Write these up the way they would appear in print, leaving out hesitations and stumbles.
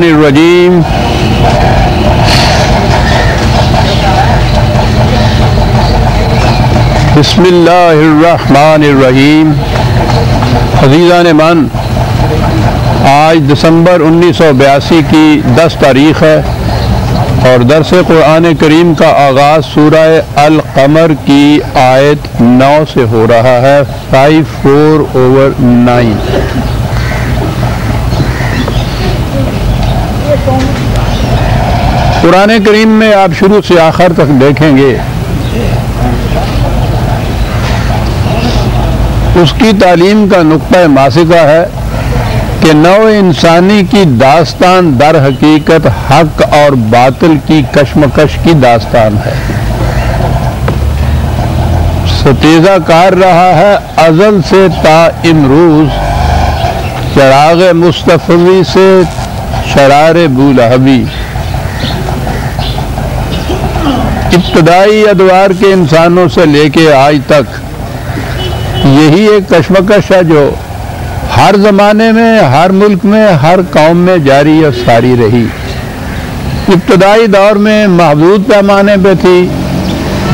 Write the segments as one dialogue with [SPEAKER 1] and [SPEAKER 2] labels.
[SPEAKER 1] الرجیم بسم اللہ الرحمن الرحیم۔ عزیزان من، آج دسمبر 1982 کی 10 تاریخ ہے اور درس قرآن کریم کا آغاز سورہ القمر کی آیت 9 سے ہو رہا ہے، 54/9۔ قرآن کریم میں آپ شروع سے آخر تک دیکھیں گے، اس کی تعلیم کا نقطہ ماسکہ ہے کہ نوع انسانی کی داستان در حقیقت حق اور باطل کی کشمکش کی داستان ہے۔ ستیزہ کار رہا ہے ازل سے تا امروز، چراغ مصطفی سے شرار بولہبی۔ ابتدائی ادوار کے انسانوں سے لے کے آج تک یہی ایک کشمکش ہے جو ہر زمانے میں، ہر ملک میں، ہر قوم میں جاری اور ساری رہی۔ ابتدائی دور میں محدود پیمانے پہ تھی،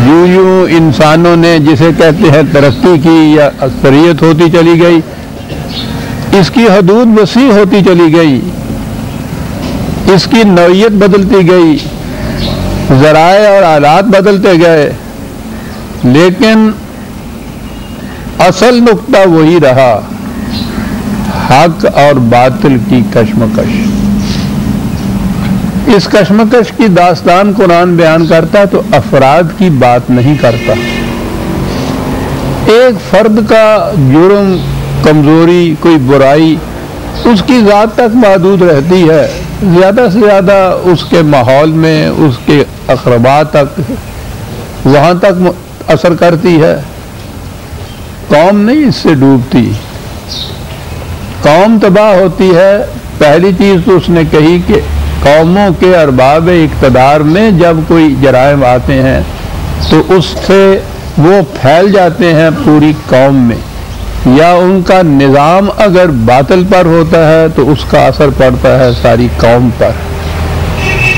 [SPEAKER 1] یوں یوں انسانوں نے جسے کہتے ہیں ترقی کی یا اکثریت ہوتی چلی گئی، اس کی حدود وسیع ہوتی چلی گئی، اس کی نوعیت بدلتی گئی، ذرائع اور آلات بدلتے گئے، لیکن اصل نقطہ وہی رہا، حق اور باطل کی کشمکش۔ اس کشمکش کی داستان قرآن بیان کرتا تو افراد کی بات نہیں کرتا۔ ایک فرد کا جرم، کمزوری، کوئی برائی اس کی ذات تک محدود رہتی ہے، زیادہ سے زیادہ اس کے ماحول میں، اس کے اقربا تک، وہاں تک اثر کرتی ہے۔ قوم نہیں اس سے ڈوبتی، قوم تباہ ہوتی ہے۔ پہلی چیز تو اس نے کہی کہ قوموں کے ارباب اقتدار میں جب کوئی جرائم آتے ہیں تو اس سے وہ پھیل جاتے ہیں پوری قوم میں، یا ان کا نظام اگر باطل پر ہوتا ہے تو اس کا اثر پڑتا ہے ساری قوم پر۔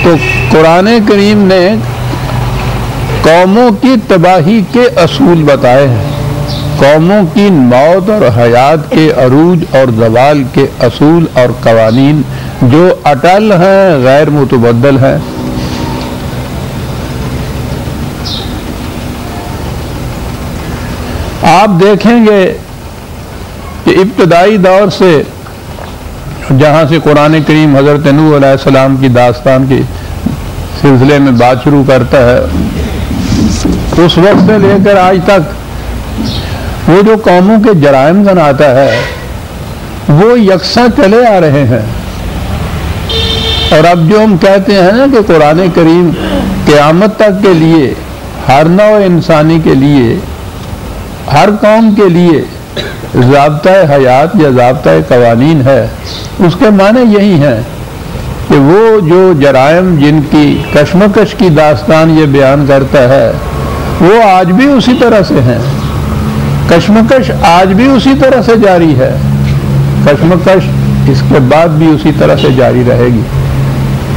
[SPEAKER 1] تو قرآن کریم نے قوموں کی تباہی کے اصول بتائے ہیں، قوموں کی موت اور حیات کے عروج اور زوال کے اصول اور قوانین جو اٹل ہیں، غیر متبدل ہیں۔ آپ دیکھیں گے کہ ابتدائی دور سے جہاں سے قرآن کریم حضرت نوح علیہ السلام کی داستان کے سلسلے میں بات شروع کرتا ہے، اس وقت سے لے کر آج تک وہ جو قوموں کے جرائم گناتا ہے وہ یکساں چلے آ رہے ہیں۔ اور اب جو ہم کہتے ہیں نا کہ قرآن کریم قیامت تک کے لیے، ہر نوع انسانی کے لیے، ہر قوم کے لیے ضابطۂ حیات یا ضابطۂ قوانین ہے، اس کے معنی یہی ہیں کہ وہ جو جرائم جن کی کشمکش کی داستان یہ بیان کرتا ہے وہ آج بھی اسی طرح سے ہیں، کشمکش آج بھی اسی طرح سے جاری ہے، کشمکش اس کے بعد بھی اسی طرح سے جاری رہے گی۔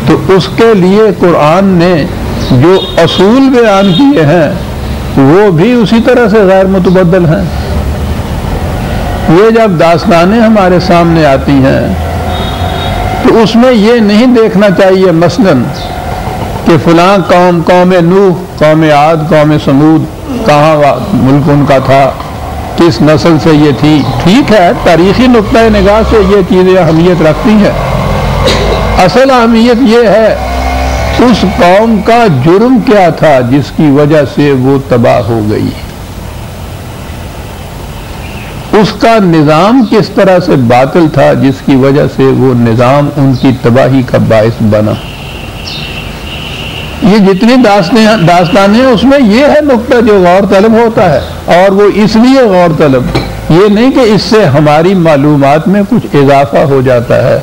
[SPEAKER 1] تو اس کے لیے قرآن نے جو اصول بیان کیے ہیں وہ بھی اسی طرح سے غیر متبدل ہیں۔ یہ جب داستانیں ہمارے سامنے آتی ہیں تو اس میں یہ نہیں دیکھنا چاہیے مثلاً کہ فلاں قوم، قوم نوح، قوم عاد، قوم سمود، کہاں ملک ان کا تھا، کس نسل سے یہ تھی۔ ٹھیک ہے، تاریخی نقطۂ نگاہ سے یہ چیزیں اہمیت رکھتی ہیں، اصل اہمیت یہ ہے اس قوم کا جرم کیا تھا جس کی وجہ سے وہ تباہ ہو گئی، اس کا نظام کس طرح سے باطل تھا جس کی وجہ سے وہ نظام ان کی تباہی کا باعث بنا۔ یہ جتنی داستانیں ہیں اس میں یہ ہے نقطہ جو غور طلب ہوتا ہے، اور وہ اس لیے غور طلب، یہ نہیں کہ اس سے ہماری معلومات میں کچھ اضافہ ہو جاتا ہے،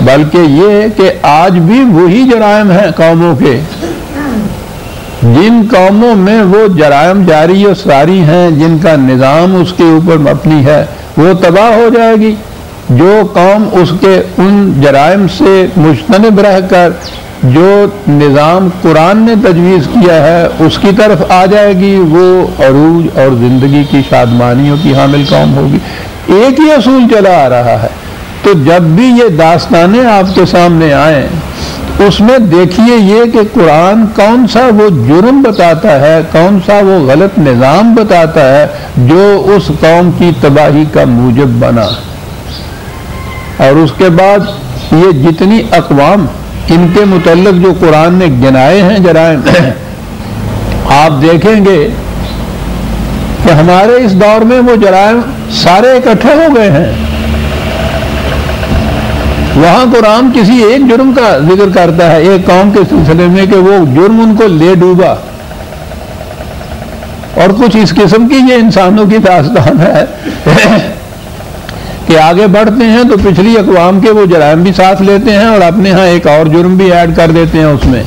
[SPEAKER 1] بلکہ یہ کہ آج بھی وہی جرائم ہیں قوموں کے، جن قوموں میں وہ جرائم جاری و ساری ہیں، جن کا نظام اس کے اوپر مبنی ہے، وہ تباہ ہو جائے گی۔ جو قوم اس کے ان جرائم سے مجتنب رہ کر جو نظام قرآن نے تجویز کیا ہے اس کی طرف آ جائے گی، وہ عروج اور زندگی کی شادمانیوں کی حامل قوم ہوگی۔ ایک ہی اصول چلا آ رہا ہے۔ تو جب بھی یہ داستانیں آپ کے سامنے آئیں، اس میں دیکھیے یہ کہ قرآن کون سا وہ جرم بتاتا ہے، کون سا وہ غلط نظام بتاتا ہے جو اس قوم کی تباہی کا موجب بنا، اور اس کے بعد یہ جتنی اقوام ان کے متعلق جو قرآن نے گنائے ہیں جرائم، آپ دیکھیں گے کہ ہمارے اس دور میں وہ جرائم سارے اکٹھے ہو گئے ہیں۔ وہاں قرآن کسی ایک جرم کا ذکر کرتا ہے ایک قوم کے سلسلے میں کہ وہ جرم ان کو لے ڈوبا، اور کچھ اس قسم کی یہ انسانوں کی داستان ہے کہ آگے بڑھتے ہیں تو پچھلی اقوام کے وہ جرائم بھی ساتھ لیتے ہیں اور اپنے ہاں ایک اور جرم بھی ایڈ کر دیتے ہیں اس میں،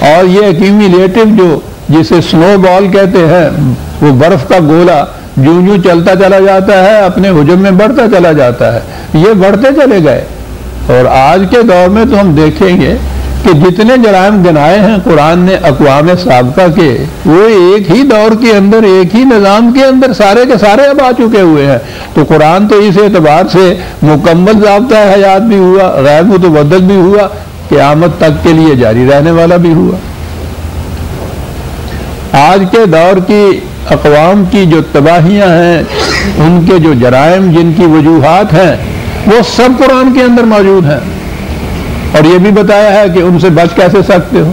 [SPEAKER 1] اور یہ ایکیومولیٹو جو جسے سنو بال کہتے ہیں، وہ برف کا گولا جوں جوں چلتا چلا جاتا ہے اپنے حجم میں بڑھتا چلا جاتا ہے، یہ بڑھتے چلے گئے۔ اور آج کے دور میں تو ہم دیکھیں گے کہ جتنے جرائم گنائے ہیں قرآن نے اقوام سابقہ کے، وہ ایک ہی دور کے اندر ایک ہی نظام کے اندر سارے کے سارے اب آ چکے ہوئے ہیں۔ تو قرآن تو اس اعتبار سے مکمل ضابطہ حیات بھی ہوا، غیر متبدل بھی ہوا، قیامت تک کے لیے جاری رہنے والا بھی ہوا۔ آج کے دور کی اقوام کی جو تباہیاں ہیں، ان کے جو جرائم جن کی وجوہات ہیں، وہ سب قرآن کے اندر موجود ہیں، اور یہ بھی بتایا ہے کہ ان سے بچ کیسے سکتے ہو۔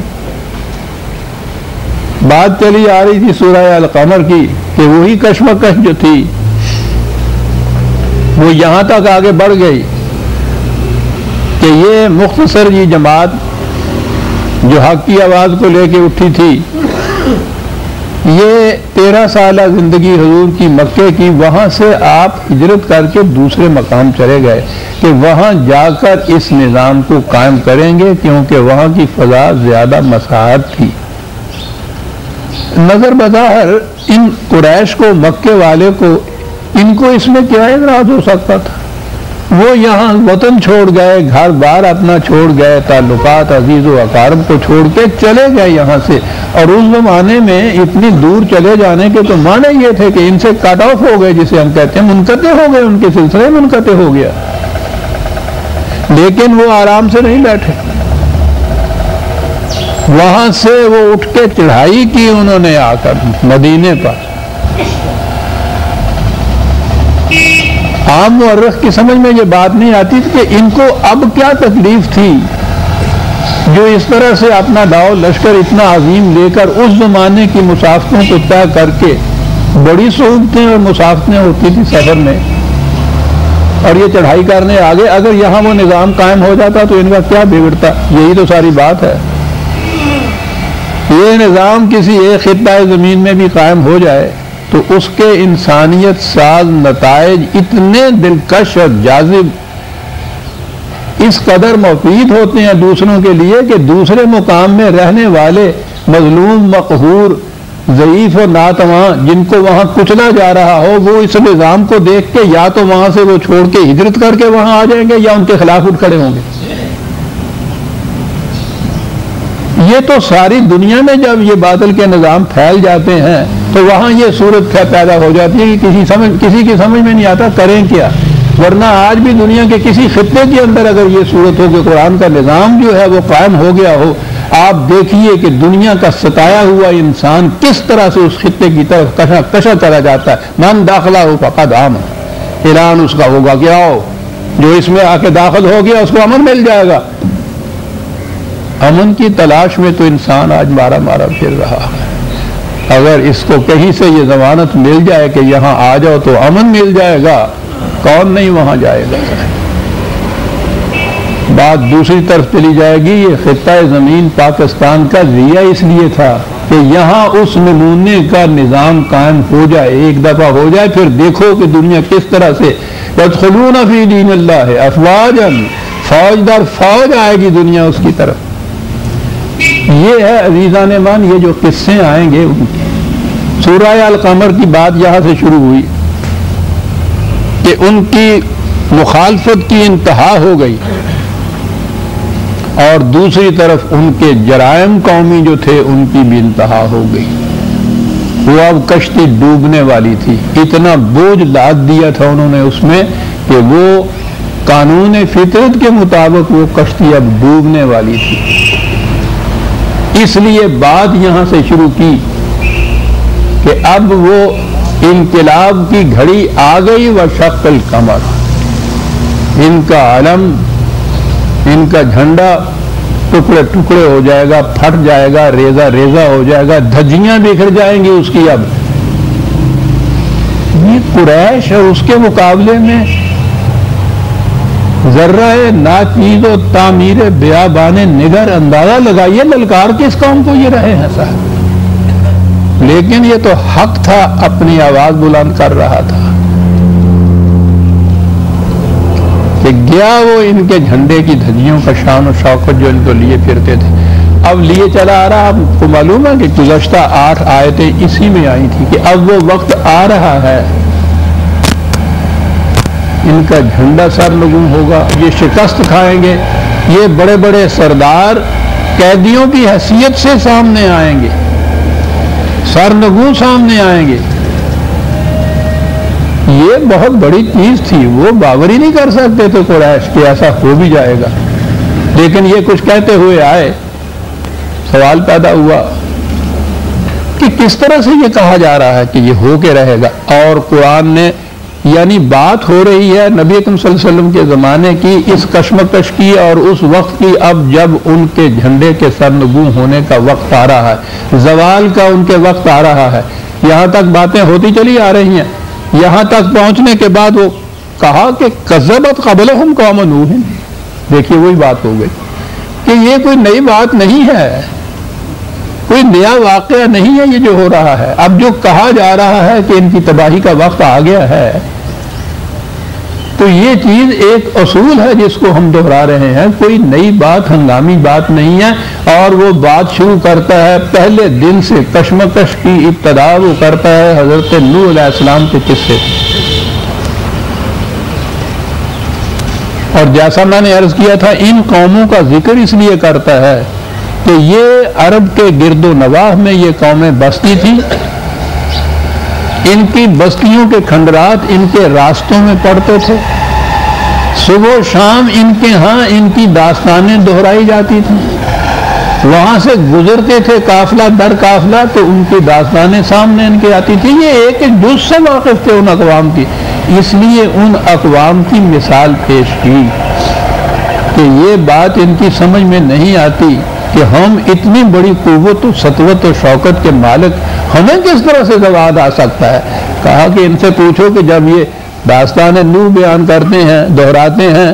[SPEAKER 1] بات چلی آ رہی تھی سورہ القمر کی کہ وہی کشمکش جو تھی وہ یہاں تک آگے بڑھ گئی کہ یہ مختصر یہ جماعت جو حق کی آواز کو لے کے اٹھی تھی، یہ 13 سالہ زندگی حضور کی مکے کی، وہاں سے آپ ہجرت کر کے دوسرے مقام چلے گئے کہ وہاں جا کر اس نظام کو قائم کریں گے، کیونکہ وہاں کی فضا زیادہ مساحت تھی۔ نظر بظاہر ان قریش کو، مکے والے کو، ان کو اس میں کیا اعتراض ہو سکتا تھا؟ وہ یہاں وطن چھوڑ گئے، گھر بار اپنا چھوڑ گئے، تعلقات عزیز و اقارب کو چھوڑ کے چلے گئے یہاں سے، اور اس زمانے میں اتنی دور چلے جانے کے تو معنی یہ تھے کہ ان سے کٹ آف ہو گئے، جسے ہم کہتے ہیں منقطع ہو گئے، ان کے سلسلے منقطع ہو گیا۔ لیکن وہ آرام سے نہیں بیٹھے، وہاں سے وہ اٹھ کے چڑھائی کی انہوں نے آ کر مدینے پر۔ عام مورخ کی سمجھ میں یہ بات نہیں آتی کہ ان کو اب کیا تکلیف تھی جو اس طرح سے اپنا لاؤ لشکر اتنا عظیم لے کر اس زمانے کی مسافتوں کو طے کر کے، بڑی صعوبتیں اور مسافتیں ہوتی تھی سفر میں، اور یہ چڑھائی کرنے آگے، اگر یہاں وہ نظام قائم ہو جاتا تو ان کا کیا بگڑتا؟ یہی تو ساری بات ہے۔ یہ نظام کسی ایک خطہ زمین میں بھی قائم ہو جائے تو اس کے انسانیت ساز نتائج اتنے دلکش اور جاذب، اس قدر مفید ہوتے ہیں دوسروں کے لیے کہ دوسرے مقام میں رہنے والے مظلوم، مقہور، ضعیف اور ناتواں جن کو وہاں کچلا جا رہا ہو، وہ اس نظام کو دیکھ کے یا تو وہاں سے وہ چھوڑ کے ہجرت کر کے وہاں آ جائیں گے یا ان کے خلاف اٹھ کھڑے ہوں گے۔ یہ تو ساری دنیا میں جب یہ باطل کے نظام پھیل جاتے ہیں تو وہاں یہ صورت پیدا ہو جاتی ہے کہ کسی کی سمجھ میں نہیں آتا کریں کیا۔ ورنہ آج بھی دنیا کے کسی خطے کے اندر اگر یہ صورت ہو کہ قرآن کا نظام جو ہے وہ قائم ہو گیا ہو، آپ دیکھیے کہ دنیا کا ستایا ہوا انسان کس طرح سے اس خطے کی طرف کشا چلا جاتا ہے۔ من داخلہ ہو فقد آمن، اعلان اس کا ہوگا کہ آؤ، جو اس میں آ کے داخل ہو گیا اس کو امن مل جائے گا۔ امن کی تلاش میں تو انسان آج مارا مارا پھر رہا ہے۔ اگر اس کو کہیں سے یہ ضمانت مل جائے کہ یہاں آ جاؤ تو امن مل جائے گا، کون نہیں وہاں جائے گا؟ بات دوسری طرف چلی جائے گی۔ یہ خطہ زمین پاکستان کا ذریعہ اس لیے تھا کہ یہاں اس نمونے کا نظام قائم ہو جائے، ایک دفعہ ہو جائے، پھر دیکھو کہ دنیا کس طرح سے یدخلون فی دین اللہ افواجا، فوج در فوج آئے گی دنیا اس کی طرف۔ یہ ہے عزیزان من، یہ جو قصے آئیں گے سورہ القمر کی بات یہاں سے شروع ہوئی کہ ان کی مخالفت کی انتہا ہو گئی، اور دوسری طرف ان کے جرائم قومی جو تھے ان کی بھی انتہا ہو گئی۔ وہ اب کشتی ڈوبنے والی تھی، اتنا بوجھ لاد دیا تھا انہوں نے اس میں کہ وہ قانون فطرت کے مطابق وہ کشتی اب ڈوبنے والی تھی۔ اس لیے بات یہاں سے شروع کی کہ اب وہ انقلاب کی گھڑی آ گئی، وشق القمر، ان کا علم، ان کا جھنڈا ٹکڑے ٹکڑے ہو جائے گا، پھٹ جائے گا، ریزہ ریزہ ہو جائے گا، دھجیاں بکھر جائیں گی اس کی۔ اب یہ قریش ہے، اس کے مقابلے میں ذرہ ناچیز و تعمیر بیابان نگر، اندازہ لگائیے للکار کس قوم کو یہ رہے ہیں صاحب، لیکن یہ تو حق تھا، اپنی آواز بلند کر رہا تھا کہ گیا وہ ان کے جھنڈے کی دھجیوں کا شان و شوکت جو ان کو لیے پھرتے تھے، اب لیے چلا آ رہا۔ آپ کو معلوم ہے کہ گزشتہ 8 آیتیں اسی میں آئی تھی کہ اب وہ وقت آ رہا ہے، ان کا جھنڈا سرنگوں ہوگا، یہ شکست کھائیں گے، یہ بڑے بڑے سردار قیدیوں کی حیثیت سے سامنے آئیں گے، سرنگوں سامنے آئیں گے۔ یہ بہت بڑی چیز تھی، وہ باور ہی نہیں کر سکتے تھے قریش کہ ایسا ہو بھی جائے گا، لیکن یہ کچھ کہتے ہوئے آئے۔ سوال پیدا ہوا کہ کس طرح سے یہ کہا جا رہا ہے کہ یہ ہو کے رہے گا، اور قرآن نے یعنی بات ہو رہی ہے نبی اکرم صلی اللہ علیہ وسلم کے زمانے کی، اس کشمکش کی اور اس وقت کی، اب جب ان کے جھنڈے کے سرنگوں ہونے کا وقت آ رہا ہے، زوال کا ان کے وقت آ رہا ہے۔ یہاں تک باتیں ہوتی چلی آ رہی ہیں، یہاں تک پہنچنے کے بعد وہ کہا کہ کذبت قبلہم قوم نوح، دیکھیے وہی بات ہو گئی کہ یہ کوئی نئی بات نہیں ہے، کوئی نیا واقعہ نہیں ہے یہ جو ہو رہا ہے۔ اب جو کہا جا رہا ہے کہ ان کی تباہی کا وقت آ گیا ہے، تو یہ چیز ایک اصول ہے جس کو ہم دہرا رہے ہیں، کوئی نئی بات، ہنگامی بات نہیں ہے۔ اور وہ بات شروع کرتا ہے پہلے دن سے، کشمکش کی ابتدا وہ کرتا ہے حضرت نوح علیہ السلام کے قصے، اور جیسا میں نے عرض کیا تھا ان قوموں کا ذکر اس لیے کرتا ہے کہ یہ عرب کے گرد و نواح میں یہ قومیں بستی تھیں، ان کی بستیوں کے کھنڈرات ان کے راستوں میں پڑتے تھے، صبح و شام ان کے ہاں ان کی داستانیں دہرائی جاتی تھیں، وہاں سے گزرتے تھے قافلہ در قافلہ تو ان کی داستانیں سامنے ان کے آتی تھی۔ یہ ایک ایک جز سے واقف تھے ان اقوام کی، اس لیے ان اقوام کی مثال پیش کی کہ یہ بات ان کی سمجھ میں نہیں آتی کہ ہم اتنی بڑی قوت و سطوت و شوکت کے مالک، ہمیں کس طرح سے زوال آ سکتا ہے۔ کہا کہ ان سے پوچھو کہ جب یہ داستان نوح بیان کرتے ہیں، دہراتے ہیں،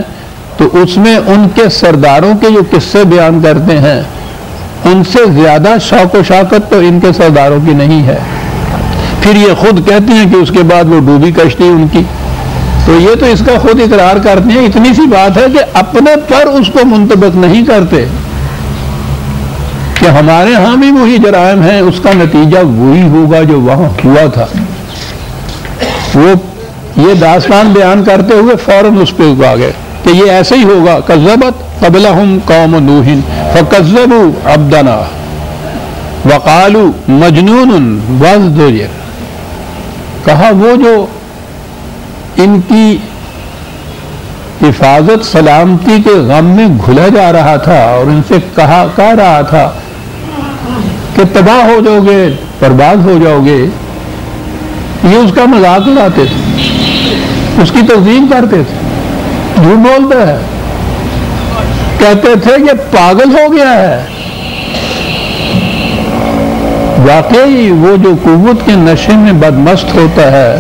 [SPEAKER 1] تو اس میں ان کے سرداروں کے جو قصے بیان کرتے ہیں ان سے زیادہ شوق و شوکت تو ان کے سرداروں کی نہیں ہے۔ پھر یہ خود کہتے ہیں کہ اس کے بعد وہ ڈوبی کشتی ان کی، تو یہ تو اس کا خود اقرار کرتے ہیں۔ اتنی سی بات ہے کہ اپنے پر اس کو منطبق نہیں کرتے کہ ہمارے ہاں بھی وہی جرائم ہیں، اس کا نتیجہ وہی ہوگا جو وہاں ہوا تھا۔ وہ یہ داستان بیان کرتے ہوئے فوراً اس پہ آ گئے کہ یہ ایسے ہی ہوگا۔ کذبت قبلہم قوم نوح فکذبوا عبدنا وقالوا مجنون وازدجر، کہا وہ جو ان کی حفاظت سلامتی کے غم میں گھلا جا رہا تھا اور ان سے کہہ رہا تھا کہ تباہ ہو جاؤ گے، برباد ہو جاؤ گے، یہ اس کا مذاق اڑاتے تھے، اس کی تقسیم کرتے تھے، جھوٹ بولتا ہے، کہتے تھے یہ پاگل ہو گیا ہے۔ واقعی وہ جو قوت کے نشے میں بدمست ہوتا ہے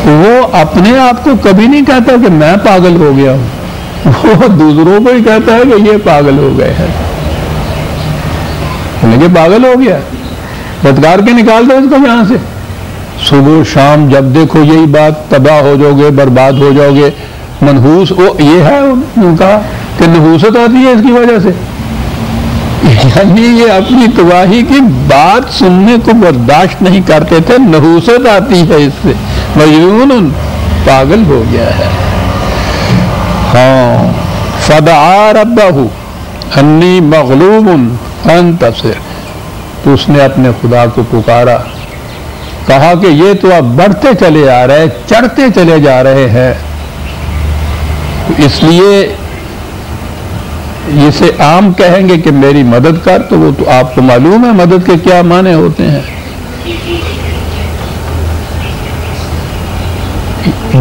[SPEAKER 1] وہ اپنے آپ کو کبھی نہیں کہتا کہ میں پاگل ہو گیا ہوں، وہ دوسروں کو ہی کہتا ہے کہ یہ پاگل ہو گئے ہیں، لیکن پاگل ہو گیا، بدکار کے نکال دو اس کو یہاں سے۔ صبح شام جب دیکھو یہی بات، تباہ ہو جاؤ گے، برباد ہو جاؤ گے، منحوس یہ ہے ان کا کہ نحوست آتی ہے اس کی وجہ سے، یعنی یہ اپنی تباہی کی بات سننے کو برداشت نہیں کرتے تھے، نحوست آتی ہے اس سے، مجنون پاگل ہو گیا ہے۔ فدعا ربہ انی مغلوب فانتصر، تو اس نے اپنے خدا کو پکارا، کہا کہ یہ تو اب بڑھتے چلے آ رہے، چڑھتے چلے جا رہے ہیں، اس لیے اسے عام کہیں گے کہ میری مدد کر، تو وہ تو آپ کو معلوم ہے مدد کے کیا معنی ہوتے ہیں۔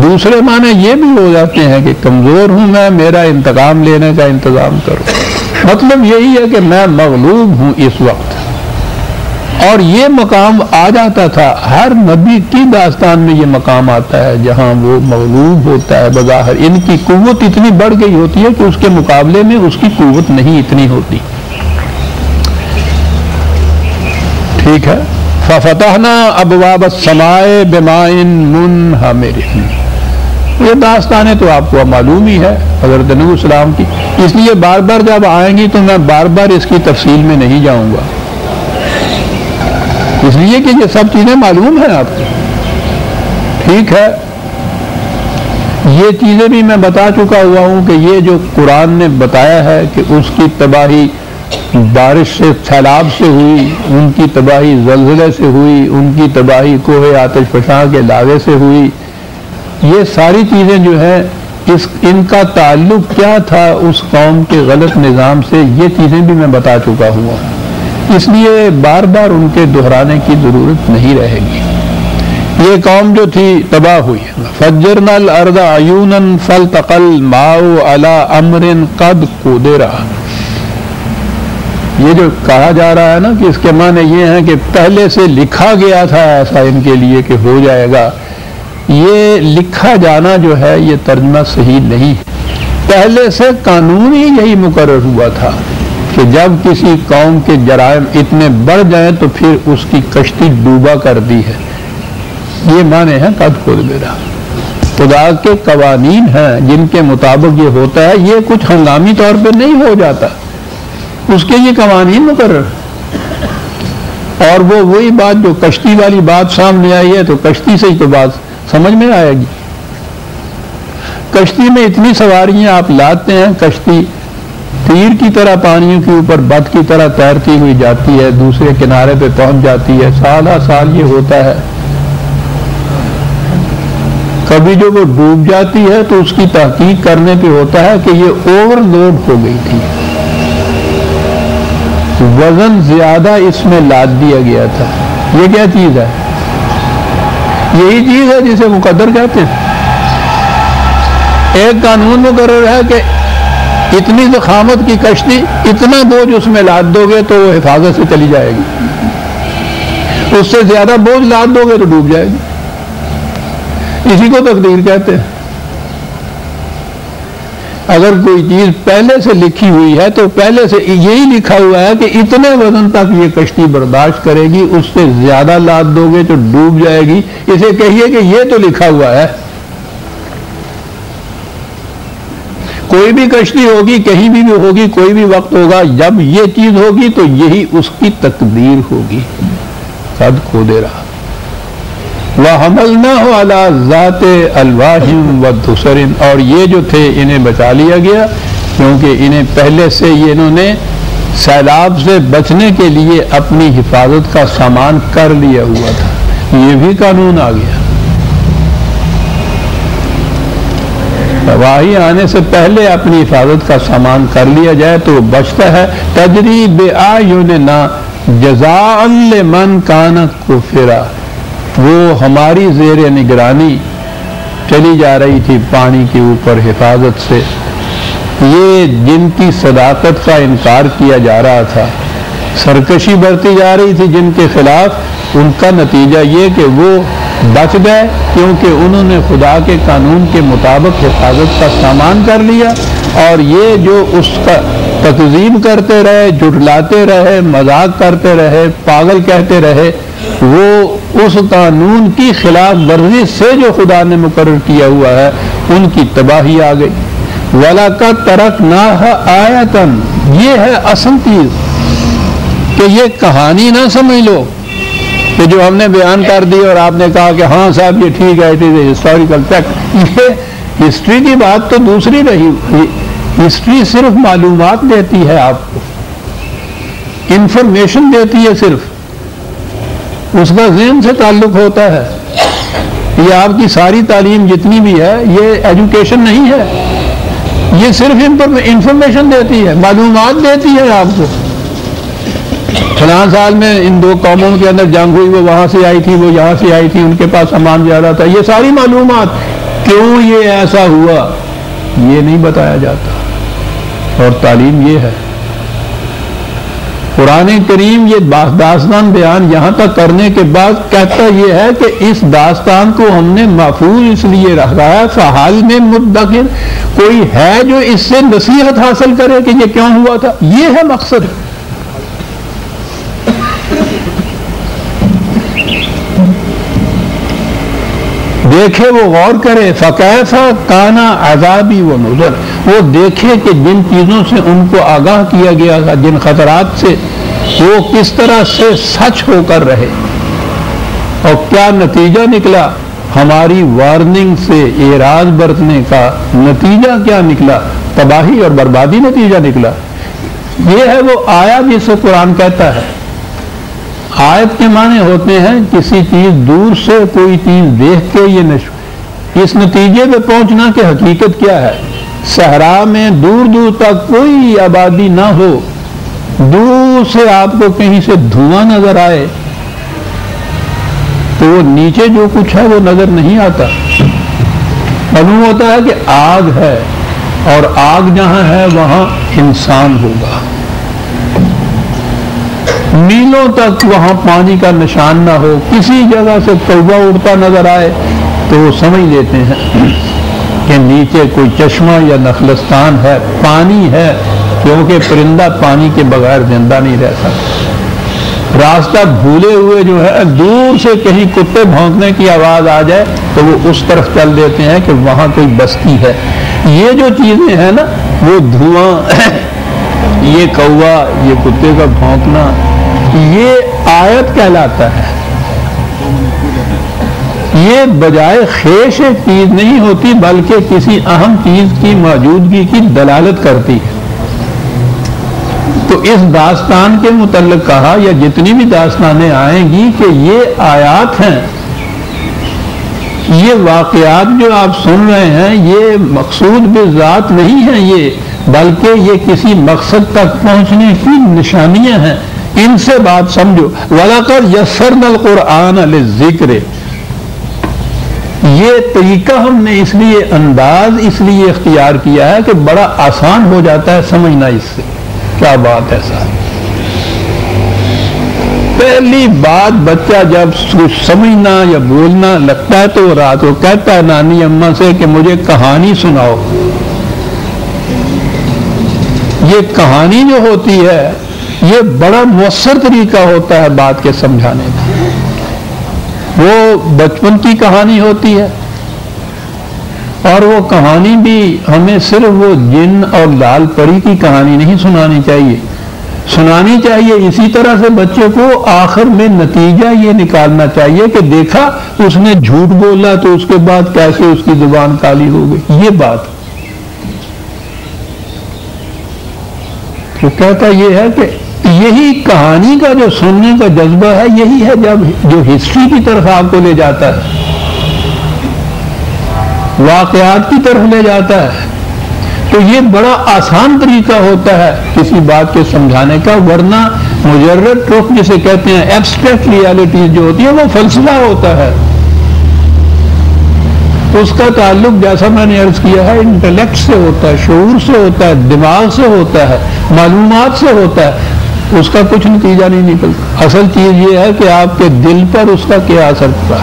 [SPEAKER 1] دوسرے معنی یہ بھی ہو جاتے ہیں کہ کمزور ہوں میں، میرا انتقام لینے کا انتظام کرو، مطلب یہی ہے کہ میں مغلوب ہوں اس وقت۔ اور یہ مقام آ جاتا تھا، ہر نبی کی داستان میں یہ مقام آتا ہے جہاں وہ مغلوب ہوتا ہے، بظاہر ان کی قوت اتنی بڑھ گئی ہوتی ہے کہ اس کے مقابلے میں اس کی قوت نہیں اتنی ہوتی۔ ٹھیک ہے، فَفَتَحْنَا أَبْوَابَ السَّمَاءِ بِمَاءٍ مُنْهَمِرٍ، یہ داستانیں تو آپ کو معلوم ہی ہے حضرت نوح علیہ السلام کی، اس لیے بار بار جب آئیں گی تو میں بار بار اس کی تفصیل میں نہیں جاؤں گا، اس لیے کہ یہ سب چیزیں معلوم ہیں آپ کو۔ ٹھیک ہے، یہ چیزیں بھی میں بتا چکا ہوا ہوں کہ یہ جو قرآن نے بتایا ہے کہ اس کی تباہی بارش سے، سیلاب سے ہوئی، ان کی تباہی زلزلے سے ہوئی، ان کی تباہی کوہ آتش فشاں کے لاوے سے ہوئی، یہ ساری چیزیں جو ہیں ان کا تعلق کیا تھا اس قوم کے غلط نظام سے، یہ چیزیں بھی میں بتا چکا ہوا ہوں، اس لیے بار بار ان کے دہرانے کی ضرورت نہیں رہے گی۔ یہ قوم جو تھی تباہ ہوئی، فجرنا الارض عیونا فالتقى الماء على امر قد قدر، یہ جو کہا جا رہا ہے نا کہ اس کے معنی یہ ہیں کہ پہلے سے لکھا گیا تھا ایسا ان کے لیے کہ ہو جائے گا، یہ لکھا جانا جو ہے یہ ترجمہ صحیح نہیں، پہلے سے قانون ہی یہی مقرر ہوا تھا کہ جب کسی قوم کے جرائم اتنے بڑھ جائیں تو پھر اس کی کشتی ڈوبا کر دی ہے، یہ معنی ہے قد قدر۔ خدا کے قوانین ہیں جن کے مطابق یہ ہوتا ہے، یہ کچھ ہنگامی طور پہ نہیں ہو جاتا، اس کے یہ قوانین مقرر، اور وہ وہی بات جو کشتی والی بات سامنے آئی ہے تو کشتی سے ہی تو بات سمجھ میں آئے گی۔ کشتی میں اتنی سواریاں آپ لاتے ہیں، کشتی تیر کی طرح پانیوں کے اوپر بت کی طرح تیرتی ہوئی جاتی ہے، دوسرے کنارے پہ پہنچ جاتی ہے، سالہ سال یہ ہوتا ہے، کبھی جو وہ ڈوب جاتی ہے تو اس کی تحقیق کرنے پہ ہوتا ہے کہ یہ اوور لوڈ ہو گئی تھی، وزن زیادہ اس میں لاد دیا گیا تھا۔ یہ کیا چیز ہے؟ یہی چیز ہے جسے مقدر کہتے ہیں۔ ایک قانون مقرر ہے کہ اتنی ضخامت کی کشتی، اتنا بوجھ اس میں لاد دو گے تو وہ حفاظت سے چلی جائے گی، اس سے زیادہ بوجھ لاد دو گے تو ڈوب جائے گی، اسی کو تقدیر کہتے ہیں۔ اگر کوئی چیز پہلے سے لکھی ہوئی ہے تو پہلے سے یہی لکھا ہوا ہے کہ اتنے وزن تک یہ کشتی برداشت کرے گی، اس سے زیادہ لاد دو گے تو ڈوب جائے گی، اسے کہیے کہ یہ تو لکھا ہوا ہے۔ کوئی بھی کشتی ہوگی، کہیں بھی ہوگی، کوئی بھی وقت ہوگا، جب یہ چیز ہوگی تو یہی اس کی تقدیر ہوگی، قد قدر۔ وَحَمَلْنَاهُ عَلَى ذَاتِ أَلْوَاحٍ وَدُسَرٍ، اور یہ جو تھے انہیں بچا لیا گیا کیونکہ انہیں پہلے سے یہ انہوں نے سیلاب سے بچنے کے لیے اپنی حفاظت کا سامان کر لیا ہوا تھا، یہ بھی قانون آ گیا۔ تباہی آنے سے پہلے اپنی حفاظت کا سامان کر لیا جائے تو وہ بچتا ہے۔ تجری بِأَعْيُنِنَا جَزَاءً لِمَنْ كَانَ كُفِرًا، وہ ہماری زیر نگرانی چلی جا رہی تھی پانی کے اوپر حفاظت سے، یہ جن کی صداقت کا انکار کیا جا رہا تھا، سرکشی برتی جا رہی تھی جن کے خلاف، ان کا نتیجہ یہ کہ وہ بچ گئے کیونکہ انہوں نے خدا کے قانون کے مطابق حفاظت کا سامان کر لیا، اور یہ جو اس کا تکذیب کرتے رہے، جھٹلاتے رہے، مذاق کرتے رہے، پاگل کہتے رہے، وہ اس قانون کی خلاف ورزی سے جو خدا نے مقرر کیا ہوا ہے ان کی تباہی آ گئی۔ وَلَقَدْ تَرَكْنَاهَا آیَةً، یہ ہے اصل چیز کہ یہ کہانی نہ سمجھ لو کہ جو ہم نے بیان کر دی اور آپ نے کہا کہ ہاں صاحب یہ ٹھیک ہے، it is a historical fact, یہ ہسٹری کی بات تو دوسری رہی، ہسٹری صرف معلومات دیتی ہے آپ کو، انفارمیشن دیتی ہے صرف، اس کا ذہن سے تعلق ہوتا ہے. یہ آپ کی ساری تعلیم جتنی بھی ہے یہ ایجوکیشن نہیں ہے، یہ صرف انفارمیشن دیتی ہے، معلومات دیتی ہے آپ کو. فلاں سال میں ان دو قوموں کے اندر جنگ ہوئی، وہ وہاں سے آئی تھی، وہ یہاں سے آئی تھی، ان کے پاس سامان زیادہ تھا، یہ ساری معلومات. کیوں یہ ایسا ہوا یہ نہیں بتایا جاتا. اور تعلیم یہ ہے. قرآن کریم یہ داستان بیان یہاں تک کرنے کے بعد کہتا یہ ہے کہ اس داستان کو ہم نے محفوظ اس لیے رکھا ہے فحال میں مدکر، کوئی ہے جو اس سے نصیحت حاصل کرے کہ یہ کیوں ہوا تھا. یہ ہے مقصد. دیکھے وہ غور کرے، فکیفا کانا عذابی و نذر، وہ دیکھے کہ جن چیزوں سے ان کو آگاہ کیا گیا تھا، جن خطرات سے، وہ کس طرح سے سچ ہو کر رہے اور کیا نتیجہ نکلا. ہماری وارننگ سے اعراض برتنے کا نتیجہ کیا نکلا؟ تباہی اور بربادی نتیجہ نکلا. یہ ہے وہ آیت جسے قرآن کہتا ہے. آیت کے معنی ہوتے ہیں کسی چیز دور سے کوئی چیز دیکھ کے یہ اس نتیجے پہ پہنچنا کہ حقیقت کیا ہے. صحرا میں دور دور تک کوئی آبادی نہ ہو، دور سے آپ کو کہیں سے دھواں نظر آئے تو وہ نیچے جو کچھ ہے وہ نظر نہیں آتا. معلوم ہوتا ہے کہ آگ ہے، اور آگ جہاں ہے وہاں انسان ہوگا. میلوں تک وہاں پانی کا نشان نہ ہو، کسی جگہ سے کوبا اڑتا نظر آئے تو وہ سمجھ لیتے ہیں کہ نیچے کوئی چشمہ یا نخلستان ہے، پانی ہے، کیونکہ پرندہ پانی کے بغیر زندہ نہیں رہتا. راستہ بھولے ہوئے جو ہے دور سے کہیں کتے بھونکنے کی آواز آ جائے تو وہ اس طرف چل دیتے ہیں کہ وہاں کوئی بستی ہے. یہ جو چیزیں ہیں نا، وہ دھواں، یہ کوا، یہ کتے کا بھونکنا، یہ آیت کہلاتا ہے. یہ بجائے خیش ایک چیز نہیں ہوتی بلکہ کسی اہم چیز کی موجودگی کی دلالت کرتی ہے. تو اس داستان کے متعلق کہا، یا جتنی بھی داستانیں آئیں گی، کہ یہ آیات ہیں، یہ واقعات جو آپ سن رہے ہیں یہ مقصود بذات نہیں ہیں یہ، بلکہ یہ کسی مقصد تک پہنچنے کی نشانیاں ہیں. ان سے بات سمجھو. وَلَقَدْ يَسَّرْنَا الْقُرْآنَ لِلذِّكْرِ، یہ طریقہ ہم نے اس لیے، انداز اس لیے اختیار کیا ہے کہ بڑا آسان ہو جاتا ہے سمجھنا اس سے. کیا بات ہے صاحب. پہلی بات بچہ جب کچھ سمجھنا یا بولنا لگتا ہے تو رات کو کہتا ہے نانی اماں سے کہ مجھے کہانی سناؤ. یہ کہانی جو ہوتی ہے یہ بڑا مؤثر طریقہ ہوتا ہے بات کے سمجھانے کا. وہ بچپن کی کہانی ہوتی ہے، اور وہ کہانی بھی ہمیں صرف وہ جن اور لال پری کی کہانی نہیں سنانی چاہیے. سنانی چاہیے اسی طرح سے بچے کو آخر میں نتیجہ یہ نکالنا چاہیے کہ دیکھا اس نے جھوٹ بولا تو اس کے بعد کیسے اس کی زبان کالی ہو گئی. یہ بات وہ کہتا یہ ہے کہ یہی کہانی کا جو سننے کا جذبہ ہے یہی ہے جب جو ہسٹری کی طرف آپ کو لے جاتا ہے، واقعات کی طرف لے جاتا ہے. تو یہ بڑا آسان طریقہ ہوتا ہے کسی بات کے سمجھانے کا. ورنہ مجرد ٹروپ جسے کہتے ہیں ایبسٹریکٹ ریالٹیز جو ہوتی ہے وہ فلسفہ ہوتا ہے. اس کا تعلق جیسا میں نے عرض کیا ہے انٹلیکٹ سے ہوتا ہے، شعور سے ہوتا ہے، دماغ سے ہوتا ہے، معلومات سے ہوتا ہے. اس کا کچھ نتیجہ نہیں نکلتا. اصل چیز یہ ہے کہ آپ کے دل پر اس کا کیا اثر پڑا.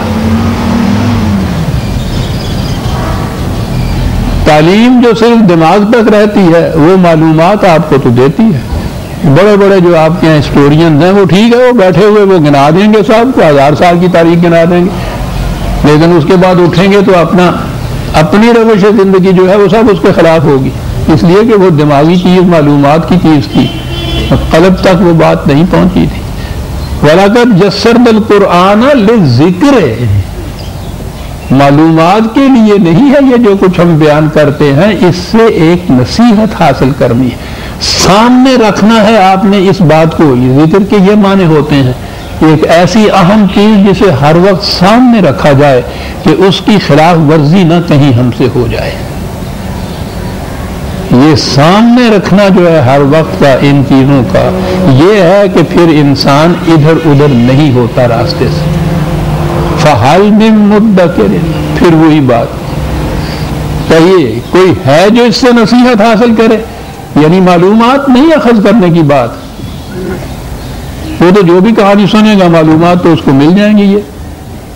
[SPEAKER 1] تعلیم جو صرف دماغ تک رہتی ہے وہ معلومات آپ کو تو دیتی ہے. بڑے بڑے جو آپ کے ہسٹورینز ہیں وہ ٹھیک ہے، وہ بیٹھے ہوئے وہ گنا دیں گے صاحب کو 1000 سال کی تاریخ گنا دیں گے، لیکن اس کے بعد اٹھیں گے تو اپنی روش زندگی جو ہے وہ سب اس کے خلاف ہوگی، اس لیے کہ وہ دماغی چیز معلومات کی چیز تھی، قلب تک وہ بات نہیں پہنچی تھی. وَلَقَدْ يَسَّرْنَا الْقُرْآنَ لِلذِّكْرِ، معلومات کے لیے نہیں ہے یہ جو کچھ ہم بیان کرتے ہیں، اس سے ایک نصیحت حاصل کرنی ہے، سامنے رکھنا ہے آپ نے اس بات کو۔ یہ ذکر کے یہ معنی ہوتے ہیں، ایک ایسی اہم چیز جسے ہر وقت سامنے رکھا جائے کہ اس کی خلاف ورزی نہ کہیں ہم سے ہو جائے۔ یہ سامنے رکھنا جو ہے ہر وقت کا ان چیزوں کا، یہ ہے کہ پھر انسان ادھر ادھر نہیں ہوتا راستے سے۔ فَحَلْ مِن مُدَّكِرٍ، پھر وہی بات کہیے کوئی ہے جو اس سے نصیحت حاصل کرے، یعنی معلومات نہیں اخذ کرنے کی بات، وہ تو جو بھی کہانی سنے گا معلومات تو اس کو مل جائیں گی، یہ